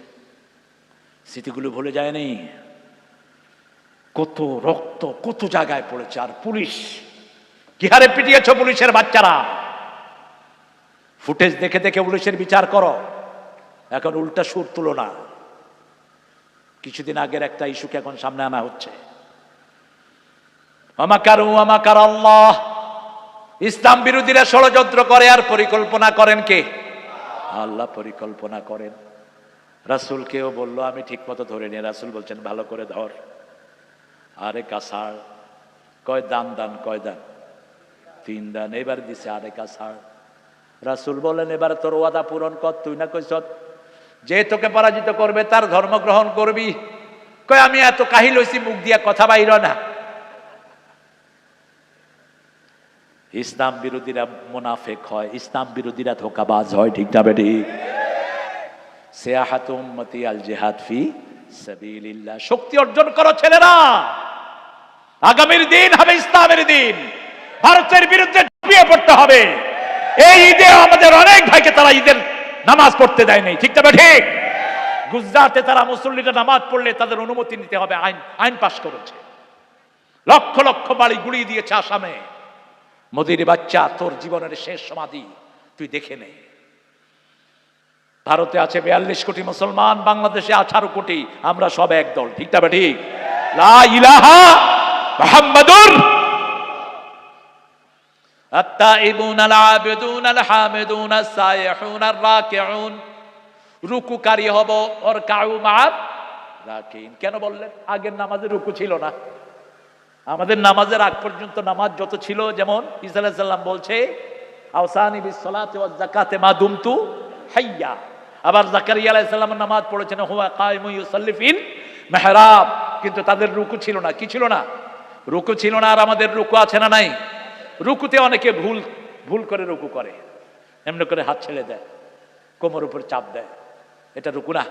S1: স্মৃতিগুলো ভুলে যায়নি। কত রক্ত কত জায়গায় পড়েছে। আর পুলিশ কি হারে পিটিয়েছ পুলিশের বাচ্চারা। ফুটেজ দেখে দেখে পুলিশের বিচার করো, এখন উল্টা সুর তুলো না। কিছুদিন আগের একটা ইস্যুকে এখন সামনে আনা হচ্ছে। আমাকার আল্লাহ, ইসলাম বিরোধীরা ষড়যন্ত্র করে আর পরিকল্পনা করেন কে? আল্লাহ পরিকল্পনা করেন। রাসূলকেও বললো আমি ঠিক মতো ধরে নিয়ে, রাসূল বলছেন ভালো করে ধর। আরে কাসার কয় দান দান, কয় দান? 3 দান। এবার দিছে আরে কাসার। রাসূল বলেন এবার তোর ওয়াদা পূরণ কর। তুই না কইছ যে তোকে পরাজিত করবে তার ধর্ম গ্রহণ করবি। কয় আমি এত কাহিল হইছি, মুখ দিয়া কথা বাইর না। ইসলাম বিরোধীরা মুনাফিক হয়, ইসলাম বিরোধীরা ধোঁকাবাজ হয়, ঠিক না বেটি? সিয়াহাতু উম্মতি আল জিহাদ ফি সাবিলিল্লাহ। শক্তি অর্জন করো ছেলেরা, আগামীর দিন হবে ইসলামের দিন। ভারতের বিরুদ্ধে ঝাঁপিয়ে পড়তে হবে। এই ঈদে আমাদের অনেক ভাইকে তারা ঈদের নামাজ পড়তে দেয়নি, ঠিক না ঠিক? গুজরাটে তারা মুসল্লিরা নামাজ পড়লে তাদের অনুমতি নিতে হবে, আইন পাশ করেছে। লক্ষ লক্ষ বাড়ি গুড়িয়ে দিয়েছে আসামে। মোদির বাচ্চা, তোর জীবনের শেষ সমাধি তুই দেখে নে। ভারতে আছে 42 কোটি মুসলমান, বাংলাদেশে 18 কোটি। আমরা সব এক দল, ঠিক না ঠিক? লা ইলাহা মুহাম্মাদুর আত-তাইবুন আল-আবিদুন আল-হামিদুন আস-সাইহুন আর-রাকিউন। রুকুকারী হব, ওর কাউ মা'আর রাকিন। কেন বললেন? আগের নামাজে রুকু ছিল না। আমাদের নামাজের আগ পর্যন্ত নামাজ যত ছিল, যেমন ঈসা আলাইহিস সালাম বলছে আওসানি বিস সালাতি ওয়াজ যাকাতি মা দুমতু হাইয়া। আবার জাকারিয়া আলাইহিস সালামের নামাজ পড়েছেন হুয়া কায়িমুন ইউসাল্লি ফিল মিহরাব। কিন্তু তাদের রুকু ছিল না। কি ছিল না? রুকু ছিল না। আর আমাদের রুকু আছে না নাই? রুকুতে অনেকে ভুল করে রুকু করে, এমনি করে হাত ছেড়ে দেয়, কোমর উপর চাপ দেয়। এটা রুকু না।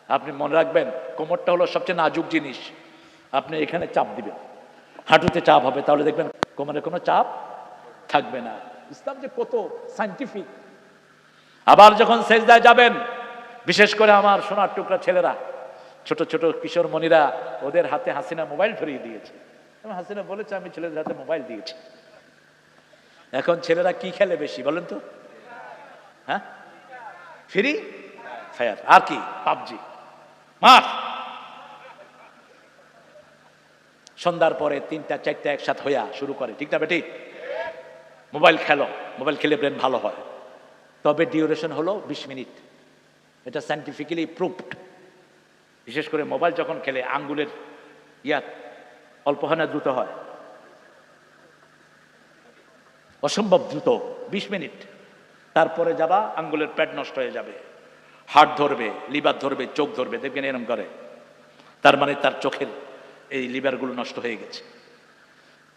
S1: আপনি মনে রাখবেন, কোমরটা হলো সবচেয়ে নাজুক জিনিস। আপনি এখানে চাপ দিবেন, হাঁটুতে চাপ হবে, তাহলে দেখবেন কোমরে কোনো চাপ থাকবে না। ইসলাম যে কত সায়েন্টিফিক। আবার যখন সেজদায় যাবেন, বিশেষ করে আমার সোনার টুকরা ছেলেরা, ছোট ছোট কিশোর মনিরা, ওদের হাতে হাসিনা মোবাইল ধরিয়ে দিয়েছে। হাসিনা বলেছে আমি ছেলেদের হাতে মোবাইল দিয়েছি। এখন ছেলেরা কি খেলে বেশি বলেন তো? হ্যাঁ, ফ্রি ফায়ার, আর কি পাবজি, মার। সন্ধ্যার পরে 3টা 4টা একসাথে হইয়া শুরু করে, ঠিক না বেটি? মোবাইল খেলো, মোবাইল খেলে ব্রেন ভালো হয়। তবে ডিউরেশন হলো 20 মিনিট। এটা সায়েন্টিফিক্যালি প্রুভড। বিশেষ করে মোবাইল যখন খেলে আঙ্গুলের অল্প হয় না, দ্রুত হয়, অসম্ভব দ্রুত। 20 মিনিট তারপরে যাবা, আঙ্গুলের প্যাড নষ্ট হয়ে যাবে, হার্ট ধরবে, লিভার ধরবে, চোখ ধরবে, দেখবেন এরকম করে। তার মানে তার চোখের এই লিভারগুলো নষ্ট হয়ে গেছে।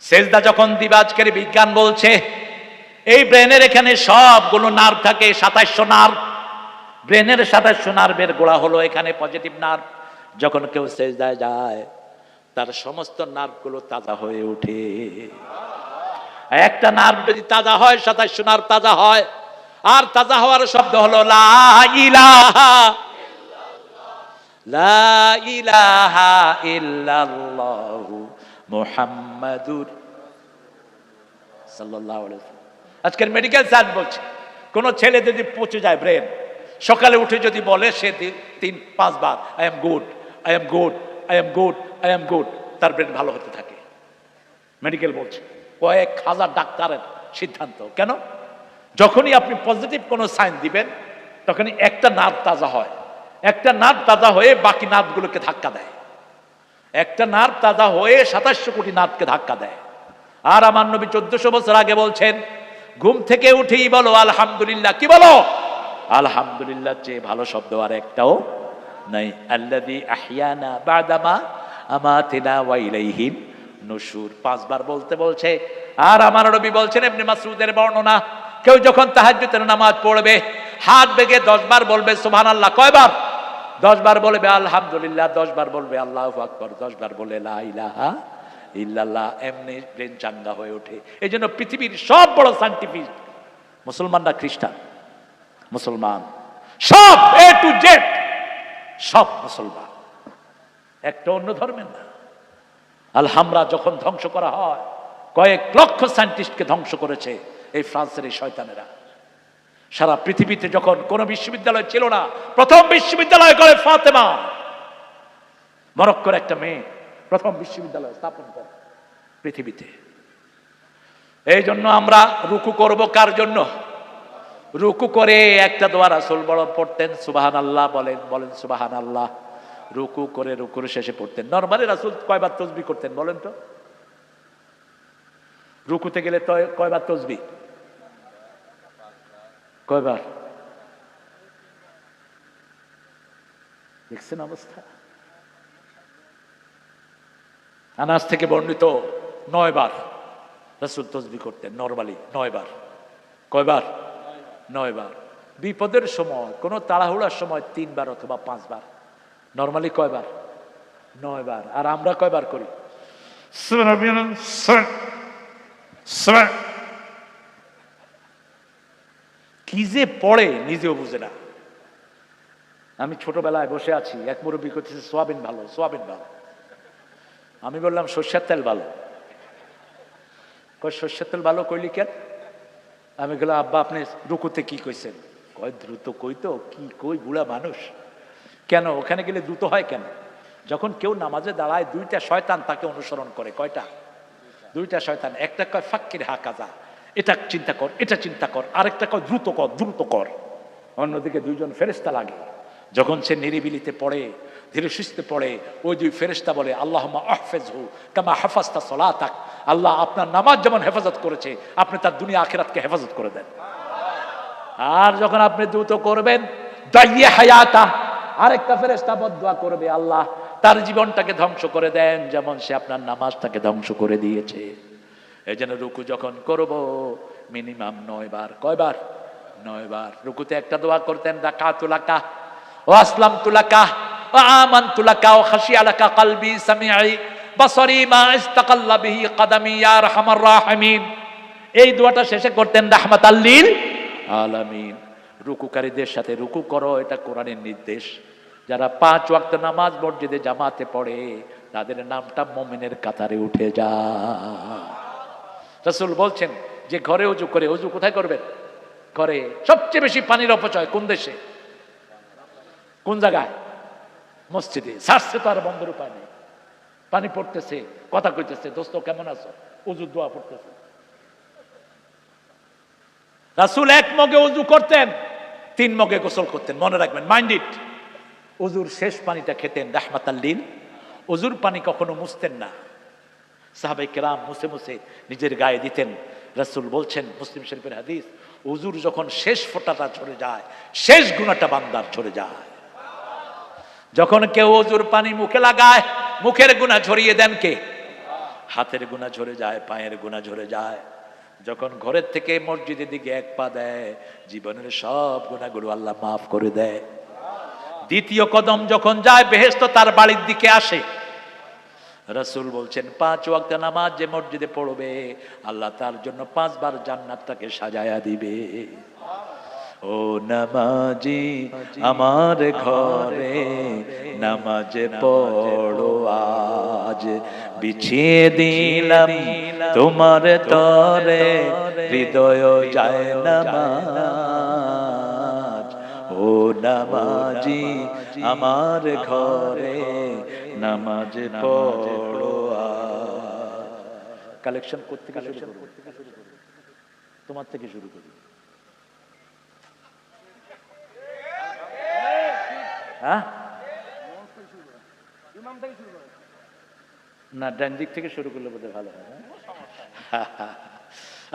S1: সেজদা যখন দিবা, আজকের বিজ্ঞান বলছে এই ব্রেনের এখানে সবগুলো নার্ভ থাকে, 2700 নার্ভ। ব্রেনের 2700 নার্ভের গোড়া হলো এখানে পজিটিভ নার্ভ। যখন কেউ সেজদায় যায়, তার সমস্ত নার্ভগুলো তাজা হয়ে ওঠে। একটা নার্ভ যদি তাজা হয়, 2700 নার্ভ তাজা হয়। আর তাজা হওয়ার শব্দ হলো লা ইলাহা লা ইলাহা ইল্লাল্লাহু মুহাম্মাদুর সাল্লাল্লাহু আলাইহি ওয়াসাল্লাম। আজকের মেডিকেল সায়েন্স বলছে, কোন ছেলে যদি পচে যায় ব্রেন, সকালে উঠে যদি বলে সে 3-5 বার I am good, I am good, I am good, I am good, তার ব্রেন ভালো হতে থাকে। মেডিকেল বলছে, কয়েক হাজার ডাক্তারের সিদ্ধান্ত। কেন? যখনই আপনি পজিটিভ কোনো সাইন দিবেন, তখনই একটা নার্ভ তাজা হয়। একটা নার্ভ তাজা হয়ে বাকি নার্ভগুলোকে ধাক্কা দেয়। একটা নার্ভ তাজা হয়ে 2700 কোটি নার্ভকে ধাক্কা দেয়। আর আমার নবী 1400 বছর আগে বলছেন, ঘুম থেকে উঠেই বলো আলহামদুলিল্লাহ। কি বলো? আলহামদুলিল্লাহ চেয়ে ভালো শব্দ আর একটাও নাই। আল্লাযী আহইয়ানা বাদামা আমাতিনা ওয়া ইলাইহিন নুশুর 5 বার বলতে বলছে। আর আমার নবী বলছেন ইবনে মাসউদের বর্ণনা, কেউ যখন তাহাজ্জুদের নামাজ পড়বে হাত বেগে 10 বার বলবে সুবহানাল্লাহ। কয়বার? 10 বার বলবে আলহামদুলিল্লাহ, 10 বার বলবে আল্লাহু আকবার, 10 বার বলে লা ইলাহা ইল্লাল্লাহ। এমনি ব্রেন চাঙ্গা হয়ে ওঠে। এই জন্য পৃথিবীর সব বড় সায়েন্টিফিক মুসলমানরা খ্রিস্টান, মুসলমান সব এ টু জেড সব মুসলমান, একটা অন্য ধর্মের না। আলহামরা যখন ধ্বংস করা হয়, কয়েক লক্ষ সায়েন্টিস্টকে ধ্বংস করেছে এই ফ্রান্সের এই শয়তানেরা। সারা পৃথিবীতে যখন কোনো বিশ্ববিদ্যালয় ছিল না, প্রথম বিশ্ববিদ্যালয় করে ফাতেমা, মরক্কোর একটা মেয়ে প্রথম বিশ্ববিদ্যালয় স্থাপন করে পৃথিবীতে। এই জন্য আমরা রুকু করব কার জন্য? রুকু করে একটা দোয়া রাসূল বড় পড়তেন, সুবহানাল্লাহ। বলেন বলেন সুবহানাল্লাহ। রুকু করে রুকুর শেষে পড়তেন। নরমালি রাসূল কয়বার তাসবিহ করতেন বলেন তো? রুকুতে গেলে তো কয়বার তাসবিহ? কয়বার? দেখছেন অবস্থা? আনাস থেকে বর্ণিত 9 বার রাসূল তাসবিহ করতেন নরমালি, 9 বার। কয়বার? 9 বার। বিপদের সময়, কোনো তাড়াহুড়ার সময় 3 বার অথবা 5 বার। নরমালি কয়বার? 9 বার। আর আমরা কয়বার করি? কি যে পড়ে নিজেও বুঝে না। আমি ছোটবেলায় বসে আছি, এক মুরব্বী করতেছে সোয়াবিন ভালো, সোয়াবিন ভালো। আমি বললাম সরষের তেল ভালো। কয় সরষের তেল ভালো কইলি কেন? আমি বললাম আব্বা আপনি রুকুতে কি কইছেন? কয় দ্রুত কইতো। কি কই বুড়া মানুষ। কেন ওখানে গেলে দ্রুত হয় কেন? যখন কেউ নামাজে দাঁড়ায় 2টা শয়তান তাকে অনুসরণ করে। কয়টা? 2টা শয়তান। একটা কয় ফাক্কির হাকাজা, এটা চিন্তা কর, এটা চিন্তা কর। আরেকটা কয় দ্রুত কর, দ্রুত কর। অন্যদিকে 2 জন ফেরেশতা লাগে। যখন সে নিরিবিলিতে পড়ে, ধীরে সুস্থে পড়ে, ওই 2 ফেরেশতা বলে আল্লাহুম্মা আহফিজহু কামা হাফাজতা সালাতাক। আল্লাহ আপনার নামাজ যেমন হেফাজত করেছে, আপনি তার দুনিয়া আখিরাতকে হেফাজত করে দেন। আর যখন আপনি দ্রুত করবেন, দাইয়া হায়াতা, আরেকটা ফেরেশতা বদদুয়া করবে, আল্লাহ তার জীবনটাকে ধ্বংস করে দেন যেমন সে আপনার নামাজটাকে ধ্বংস করে দিয়েছে। এই জন্য রুকু যখন করব মিনিমাম 9 বার। কয়বার? 9 বার। রুকুতে একটা দোয়া করতেন, রাকাতু লাকা ওয়া আসলামতু লাকা ওয়া আমানতু লাকা ওয়া খাশিয়া লাকা কলবি সামিঈ বাসারি মা ইস্তাকাল্লা বিহি কদমি ইয়া আরহামার রাহিমিন। এই দোয়াটা শেষে করতেন রাহমাতাল লিল আলামিন। রুকুকারীদের সাথে রুকু করো, এটা কোরআনের নির্দেশ। যারা 5 ওয়াক্ত নামাজ মসজিদে জামাতে পড়ে তাদের নামটা মুমিনের কাতারে উঠে যায়। রাসূল বলছেন যে ঘরে ওযু করে, ওযু কোথায় করবেন? ঘরে। সবচেয়ে বেশি পানির অপচয় কোন দেশে? কোন জায়গায়? মসজিদে। সারছে তো আর বন্ধের উপায় নেই। পানি পড়তেছে, কথা কইতেছে, দোস্ত কেমন আছো, ওযুর দোয়া পড়তেছে। রাসূল 1 মগে ওযু করতেন, 3 মগে গোসল করতেন। মনে রাখবেন, মাইন্ড ইট। ওযুর শেষ পানিটা খেতেন রাহমাতাল লিল। ওযুর পানি কখনো মুছতেন না। সাহাবায়ে কেরাম মুছে মুছে নিজের গায়ে দিতেন। রাসূল বলছেন, মুসলিম শরীফের হাদিস, ওযুর যখন শেষ ফোঁটাটা ঝরে যায়, শেষ গুনাহটা বান্দার ঝরে যায়। যখন কেউ ওযুর পানি মুখে লাগায়, মুখের গুনাহ ঝরিয়ে দেন কে? হাতের গুনাহ ঝরে যায়, পায়ের গুনাহ ঝরে যায়। যখন ঘরের থেকে মসজিদের দিকে 1 পা দেয়, জীবনের সব গুনাহগুলো আল্লাহ মাফ করে দেয়। দ্বিতীয় কদম যখন যায়, বেহেশত তার বাড়ির দিকে আসে। রাসূল বলছেন 5 ওয়াক্ত নামাজ যে মসজিদে পড়বে, আল্লাহ তার জন্য 5 বার জান্নাতটাকে সাজায়া দিবে। ও নামাজি আমার ঘরে নামাজ পড়ো আজ, বিছিয়ে দিলাম তোমার তরে হৃদয় যায় নামাজ। ও নামাজি আমার ঘরে নামাজ পড়ো আজ। কালেকশন করতে শুরু করো, তোমার থেকে শুরু করি। হ্যাঁ না, ডান দিক থেকে শুরু করলে বোধহয় ভালো হয়।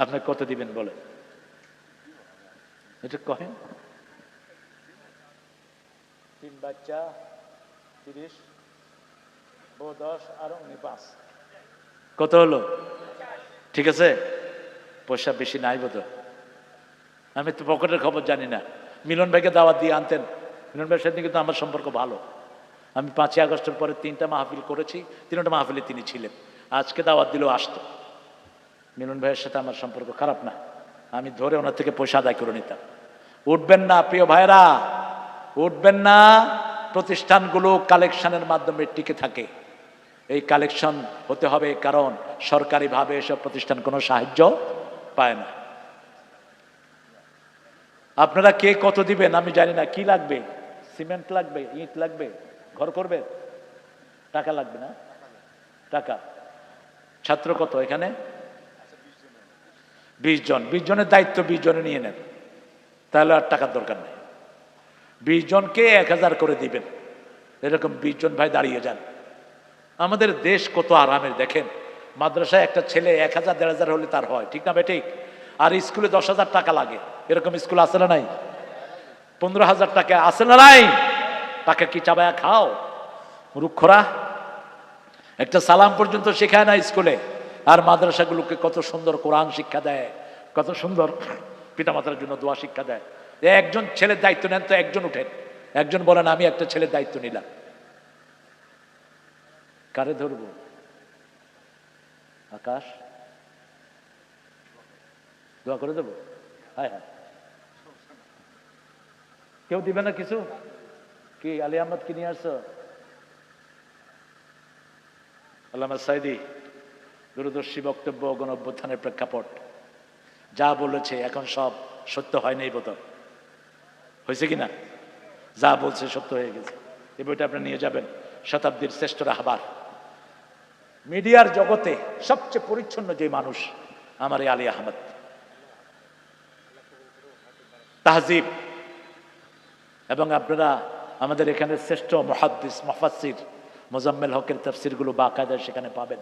S1: আপনি কত দিবেন বলেন, এটা কহেন। 3 বাচ্চা 30, বউ 10 আর উনি 5। কত হলো? ঠিক আছে, পয়সা বেশি নাই বোধ। আমি তো পকেটের খবর জানি না। মিলন ভাইকে দাওয়াত দিয়ে আনতেন। মিলন ভাইয়ের সাথে কিন্তু আমার সম্পর্ক ভালো। আমি 5ই আগস্টের পরে 3টা মাহফিল করেছি, 3টা মাহফিলে তিনি ছিলেন। আজকে দাওয়াত দিলেও আসতো। মিলন ভাইয়ের সাথে আমার সম্পর্ক খারাপ না, আমি ধরে ওনার থেকে পয়সা আদায় করে নিতাম। উঠবেন না প্রিয় ভাইরা, উঠবেন না। প্রতিষ্ঠানগুলো কালেকশনের মাধ্যমে টিকে থাকে। এই কালেকশন হতে হবে, কারণ সরকারিভাবে এসব প্রতিষ্ঠান কোনো সাহায্য পায় না। আপনারা কে কত দিবেন আমি জানি না। কি লাগবে? সিমেন্ট লাগবে, ইট লাগবে, ঘর করবে, টাকা লাগবে না? টাকা। ছাত্র কত এখানে? 20 জন। 20 জনের দায়িত্ব 20 জনে নিয়ে নেন, তাহলে আর টাকার দরকার নেই। 20 জনকে 1000 করে দিবেন, এরকম 20 জন ভাই দাঁড়িয়ে যান। আমাদের দেশ কত আরামের দেখেন। মাদ্রাসায় একটা ছেলে 1000 1500 হলে তার হয়, ঠিক না বেঠিক? আর স্কুলে 10,000 টাকা লাগে, এরকম স্কুল আছে না নাই? 15,000 টাকা আছে না নাই? টাকা কি চাবায়া খাও মূর্খরা? একটা সালাম পর্যন্ত শেখায় না স্কুলে। আর মাদ্রাসাগুলোকে কত সুন্দর কোরআন শিক্ষা দেয়, কত সুন্দর পিতামাতার জন্য দোয়া শিক্ষা দেয়। একজন ছেলের দায়িত্ব নেন তো, একজন উঠেন, একজন বলেন আমি একটা ছেলের দায়িত্ব নিলাম। কারে ধরব? আকাশ দোয়া করে দেবো? হ্যাঁ হ্যাঁ, কেউ দিবে না কিছু? কি আলী আহমদ কি নিয়ে আসছো? আল্লামা সাইদি দূরদর্শী বক্তব্য, গণঅভ্যুত্থানের প্রেক্ষাপট, যা বলেছে এখন সব সত্য হয় নাই বোধ হয়েছে কিনা? যা বলছে সত্য হয়ে গেছে। এই বইটা আপনি নিয়ে যাবেন। শতাব্দীর শ্রেষ্ঠ রাহবার। মিডিয়ার জগতে সবচেয়ে পরিচ্ছন্ন যে মানুষ আমার এই আলী আহমদ। তাহজিব, এবং আপনারা আমাদের এখানে শ্রেষ্ঠ মুহাদ্দিস মুফাসসির মোজাম্মেল হকের তাফসিরগুলো বাকায়দায় সেখানে পাবেন।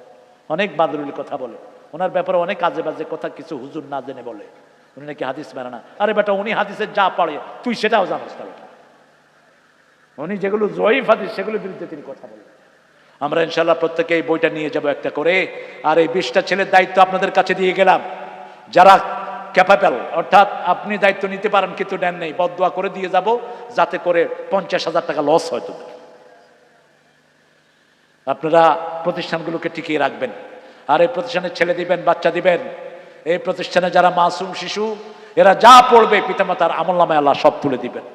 S1: অনেক বাদরুল কথা বলে, ওনার ব্যাপারে অনেক আজে বাজে কথা কিছু হুজুর না জেনে বলে। উনি নাকি হাদিস মানে না। আরে বেটা, উনি হাদিসের যা পড়ে তুই সেটাও জানিস না বেটা। উনি যেগুলো জয়ীফ হাদিস সেগুলোর বিরুদ্ধে তিনি কথা বলেন। আমরা ইনশাআল্লাহ প্রত্যেকে এই বইটা নিয়ে যাব একটা করে। আর এই 20টা ছেলের দায়িত্ব আপনাদের কাছে দিয়ে গেলাম, যারা ক্যাপাবল, অর্থাৎ আপনি দায়িত্ব নিতে পারেন কিন্তু নেন নেই, বদদোয়া করে দিয়ে যাব যাতে করে 50,000 টাকা লস হয় তোদের। আপনারা প্রতিষ্ঠানগুলোকে টিকিয়ে রাখবেন। আর এই প্রতিষ্ঠানে ছেলে দিবেন, বাচ্চা দিবেন। এই প্রতিষ্ঠানে যারা মাসুম শিশু, এরা যা পড়বে পিতামাতার আমলনামায় আল্লাহ সব তুলে দিবেন।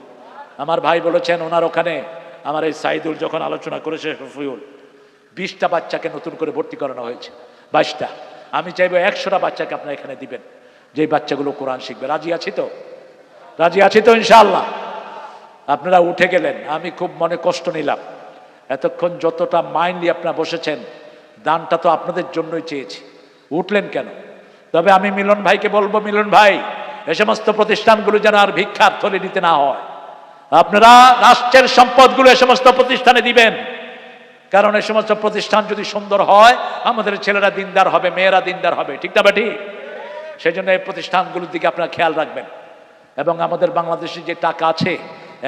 S1: আমার ভাই বলেছেন ওনার ওখানে, আমার এই সাইদুল যখন আলোচনা করেছে, শফিউল, 20টা বাচ্চাকে নতুন করে ভর্তি করানো হয়েছে, 22টা। আমি চাইবো 100টা বাচ্চাকে আপনারা এখানে দিবেন, যেই বাচ্চাগুলো কোরআন শিখবে। রাজি আছি তো? রাজি আছি তো ইনশাআল্লাহ? আপনারা উঠে গেলেন, আমি খুব মনে কষ্ট নিলাম। এতক্ষণ যতটা মাইন্ডলি আপনারা বসেছেন, দানটা তো আপনাদের জন্যই চেয়েছি, উঠলেন কেন? তবে আমি মিলন ভাইকে বলবো, মিলন ভাই, এ সমস্ত প্রতিষ্ঠানগুলো যেন আর ভিক্ষার থলে নিতে না হয়। আপনারা রাষ্ট্রের সম্পদগুলো এ সমস্ত প্রতিষ্ঠানে দিবেন, কারণ এই সমস্ত প্রতিষ্ঠান যদি সুন্দর হয়, আমাদের ছেলেরা দিনদার হবে, মেয়েরা দিনদার হবে, ঠিক না বেটি? সেই জন্য এই প্রতিষ্ঠানগুলোর দিকে আপনারা খেয়াল রাখবেন। এবং আমাদের বাংলাদেশে যে টাকা আছে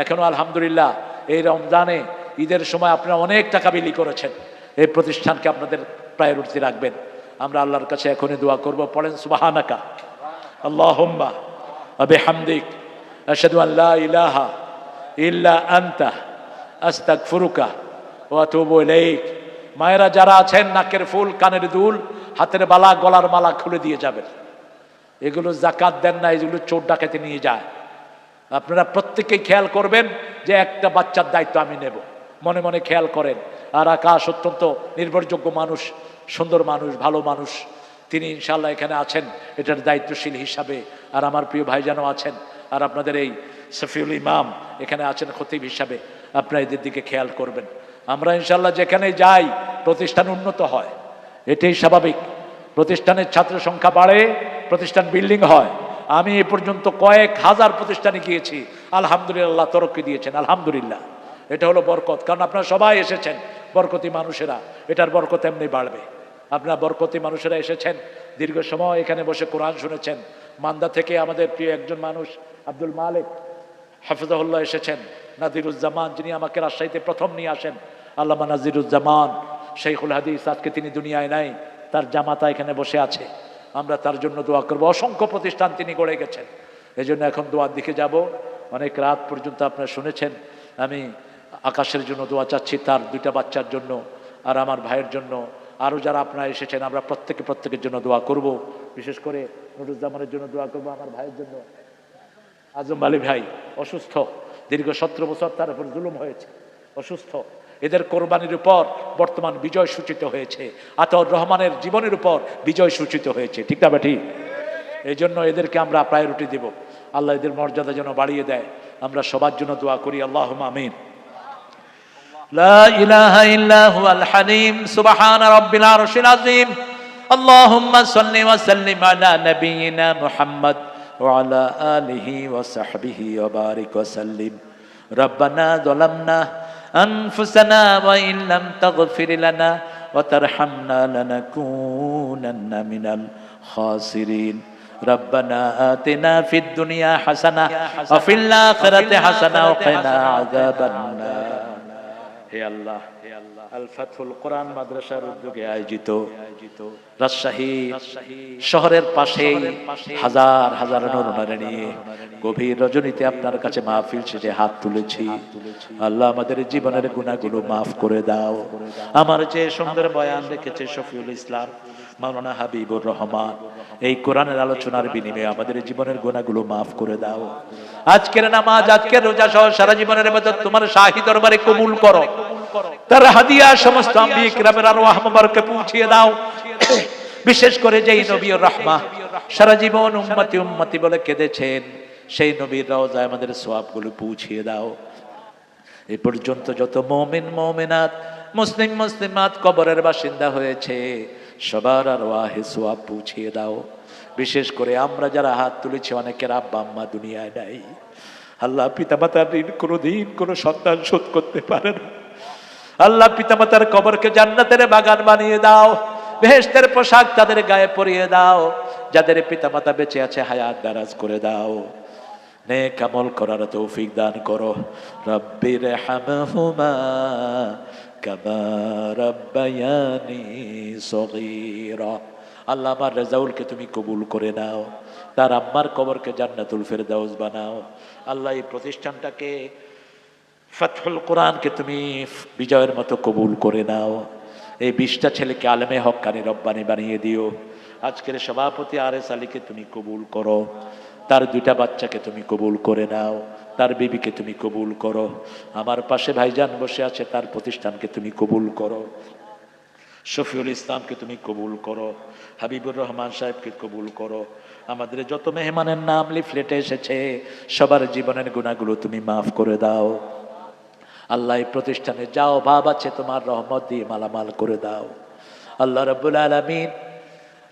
S1: এখনো আলহামদুলিল্লাহ, এই রমজানে ঈদের সময় আপনারা অনেক টাকা বিলি করেছেন, এই প্রতিষ্ঠানকে আপনাদের প্রায়োরিটি রাখবেন। আমরা আল্লাহর কাছে এখনই দোয়া করব। পড়েন সুবহানাকা আল্লাহুম্মা ওয়া বিহামদিক আশহাদু আন লা ইলাহা ইল্লা আনতা আস্তাগফিরুকা ওয়া আতুবু ইলাইক। মায়েরা যারা আছেন, নাকের ফুল, কানের দুল, হাতের বালা, গলার মালা খুলে দিয়ে যাবেন। এগুলো যাকাত দেন না, এগুলো চোর ডাকাতে নিয়ে যায়। আপনারা প্রত্যেকেই খেয়াল করবেন যে একটা বাচ্চার দায়িত্ব আমি নেব, মনে মনে খেয়াল করেন। আর আকাশ অত্যন্ত নির্ভরযোগ্য মানুষ, সুন্দর মানুষ, ভালো মানুষ, তিনি ইনশাআল্লাহ এখানে আছেন এটার দায়িত্বশীল হিসাবে। আর আমার প্রিয় ভাইজানও আছেন, আর আপনাদের এই শফিউল ইমাম এখানে আছেন খতিব হিসাবে। আপনারা এদের দিকে খেয়াল করবেন। আমরা ইনশাআল্লাহ যেখানে যাই প্রতিষ্ঠান উন্নত হয়, এটাই স্বাভাবিক। প্রতিষ্ঠানের ছাত্র সংখ্যা বাড়ে, প্রতিষ্ঠান বিল্ডিং হয়। আমি এ পর্যন্ত কয়েক হাজার প্রতিষ্ঠানে গিয়েছি, আলহামদুলিল্লাহ তরক্কি দিয়েছেন, আলহামদুলিল্লাহ। এটা হলো বরকত, কারণ আপনারা সবাই এসেছেন বরকতি মানুষেরা, এটার বরকত এমনি বাড়বে। আপনারা বরকতি মানুষেরা এসেছেন, দীর্ঘ সময় এখানে বসে কোরআন শুনেছেন। মান্দা থেকে আমাদের প্রিয় একজন মানুষ আব্দুল মালিক হাফিজাহুল্লাহ এসেছেন, নাজিরুজ্জামান যিনি আমাকে রাজশাহীতে প্রথম নিয়ে আসেন, আল্লামা নাজিরুজ্জামান শাইখুল হাদিস, আজকে তিনি দুনিয়ায় নাই। তার জামাতা এখানে বসে আছে, আমরা তার জন্য দোয়া করব। অসংখ্য প্রতিষ্ঠান তিনি গড়ে গেছেন, এই জন্য এখন দোয়ার দিকে যাব। অনেক রাত পর্যন্ত আপনারা শুনেছেন, আমি আকাশের জন্য দোয়া চাচ্ছি, তার দুইটা বাচ্চার জন্য, আর আমার ভাইয়ের জন্য, আরও যারা আপনারা এসেছেন আমরা প্রত্যেকের জন্য দোয়া করব। বিশেষ করে নুরুজ্জামানের জন্য দোয়া করব, আমার ভাইয়ের জন্য। আজম আলী ভাই অসুস্থ, দীর্ঘ 17 বছর তার উপর জুলুম হয়েছে, অসুস্থ। এদের কোরবানির উপর বর্তমান বিজয় সূচিত হয়েছে, আতাউর রহমানের জীবনের উপর বিজয় সূচিত হয়েছে, ঠিক না ঠিক? এই জন্য এদেরকে আমরা প্রায়োরিটি দেব। আল্লাহ এদের মর্যাদা যেন বাড়িয়ে দেয়, আমরা সবার জন্য দোয়া করি। আল্লাহুম্মা আমিন। লা ইলাহা ইল্লা হুয়াল হালিম সুবহান রাব্বিল আরশিল আযীম। আল্লাহুম্মা সাল্লি ওয়া সাল্লিম আলা নাবিয়িনা মুহাম্মদ ওয়া আলা আলিহি ওয়া সাহবিহি ওয়া বারিক ওয়া সাল্লিম। রব্বানা যালামনা আনফুসানা ওয়া ইন লাম তাগফির লানা ওয়া তারহামনা লানাকুনান্না মিনাল খাসিরিন। রব্বানা আতিনা ফিদ দুনিয়া হাসানাহ ওয়া ফিল আখিরাতি হাসানাহ ওয়া কিনা আযাবান নার। হে আল্লাহ, আল ফাতহুল কোরআন মাদ্রাসার উদ্যোগে আয়োজিত রাজশাহী শহরের পাশে হাজার হাজার নরনারী নিয়ে গভীর রজনীতে আপনার কাছে মাহফিল শেষে হাত তুলেছি। আল্লাহ আমাদের জীবনের গুনাহগুলো মাফ করে দাও। আমার যে সুন্দর বয়ান রেখেছে শফিউল ইসলাম মাওলানা হাবিবুর রহমান, এই কোরআনের আলোচনার বিনিময়ে আমাদের জীবনের গুনাহগুলো মাফ করে দাও। আজকের নামাজ, আজকের রোজা সহ সারা জীবনের ইবাদত তোমার শাহী দরবারে কবুল করো। তার হাদিয়া সমস্ত আম্বিয়া কিরামের আরওয়াহ মুবারকে পৌঁছিয়ে দাও। বিশেষ করে যেই নবীর রাহমা সারা জীবন উম্মতি উম্মতি বলে কেঁদেছেন, সেই নবীর রওজায় আমাদের সওয়াবগুলো পৌঁছিয়ে দাও। এই পর্যন্ত যত মুমিন মুমিনাত মুসলিম মুসলিমাত কবরের বাসিন্দা হয়েছে সবার আরওয়াহে সওয়াব পৌঁছিয়ে দাও। বিশেষ করে আমরা যারা হাত তুলেছি, অনেকের আব্বা আম্মা দুনিয়ায় নাই। আল্লাহ পিতামাতার ঋণ কোনোদিন কোনো সন্তান শোধ করতে পারে না। আল্লাহ পিতামাতার কবরকে জান্নাতের বাগান বানিয়ে দাও, বেহেশতের পোশাক তাদের গায়ে পরিয়ে দাও। যাদের পিতামাতা বেঁচে আছে হায়াত দারাজ করে দাও, নেক আমল করার তৌফিক দান করো। রব্বির হামহুমা কামা রাব্বায়ানি সগীরা। আল্লাহ আমার রেজাউলকে তুমি কবুল করে নাও, তার আম্মার কবরকে জান্নাতুল ফেরদাউস বানাও। আল্লাহ এই প্রতিষ্ঠানটাকে ফাতহুল কোরআনকে তুমি বিজয়ের মতো কবুল করে নাও। এই 20টা ছেলেকে আলেমে হক্কানি রব্বানি বানিয়ে দিও। আজকের সভাপতি আরএস আলীকে তুমি কবুল করো, তার 2টা বাচ্চাকে তুমি কবুল করে নাও, তার বিবিকে তুমি কবুল করো। আমার পাশে ভাইজান বসে আছে, তার প্রতিষ্ঠানকে তুমি কবুল করো। শফিউল ইসলামকে তুমি কবুল করো, হাবিবুর রহমান সাহেবকে কবুল করো। আমাদের যত মেহমানের নাম লিফলেটে এসেছে সবার জীবনের গুনাহগুলো তুমি মাফ করে দাও। আল্লাহ এই প্রতিষ্ঠানে যাও ভাব আছে তোমার রহমত দিয়ে মালামাল করে দাও। আল্লাহ রাব্বুল আলামিন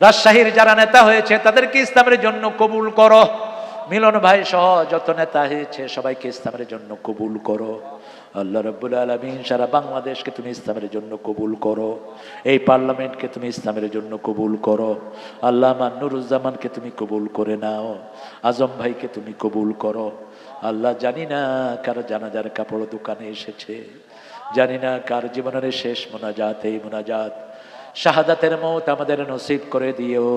S1: রাজশাহীর যারা নেতা হয়েছে তাদেরকে ইসলামের জন্য কবুল করো। মিলন ভাই সহ যত নেতা হয়েছে সবাইকে ইসলামের জন্য কবুল করো। আল্লাহ রাব্বুল আলামিন সারা বাংলাদেশকে তুমি ইসলামের জন্য কবুল করো। এই পার্লামেন্টকে তুমি ইসলামের জন্য কবুল করো। আল্লাহ আমার নুরুজ্জামানকে তুমি কবুল করে নাও, আজম ভাইকে তুমি কবুল করো। আল্লাহ জানি না কার জানাজার কাপড় দোকানে এসেছে, জানি না কার জীবনের শেষ মোনাজাত এই মোনাজাত। শাহাদাতের মওত আমাদের নসিব করে দিও।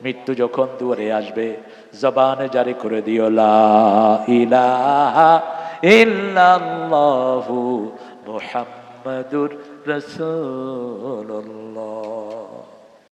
S1: মৃত্যু যখন দুয়ারে আসবে জবানে জারি করে দিও লা ইলাহা ইল্লাল্লাহু মুহাম্মাদুর রাসূলুল্লাহ।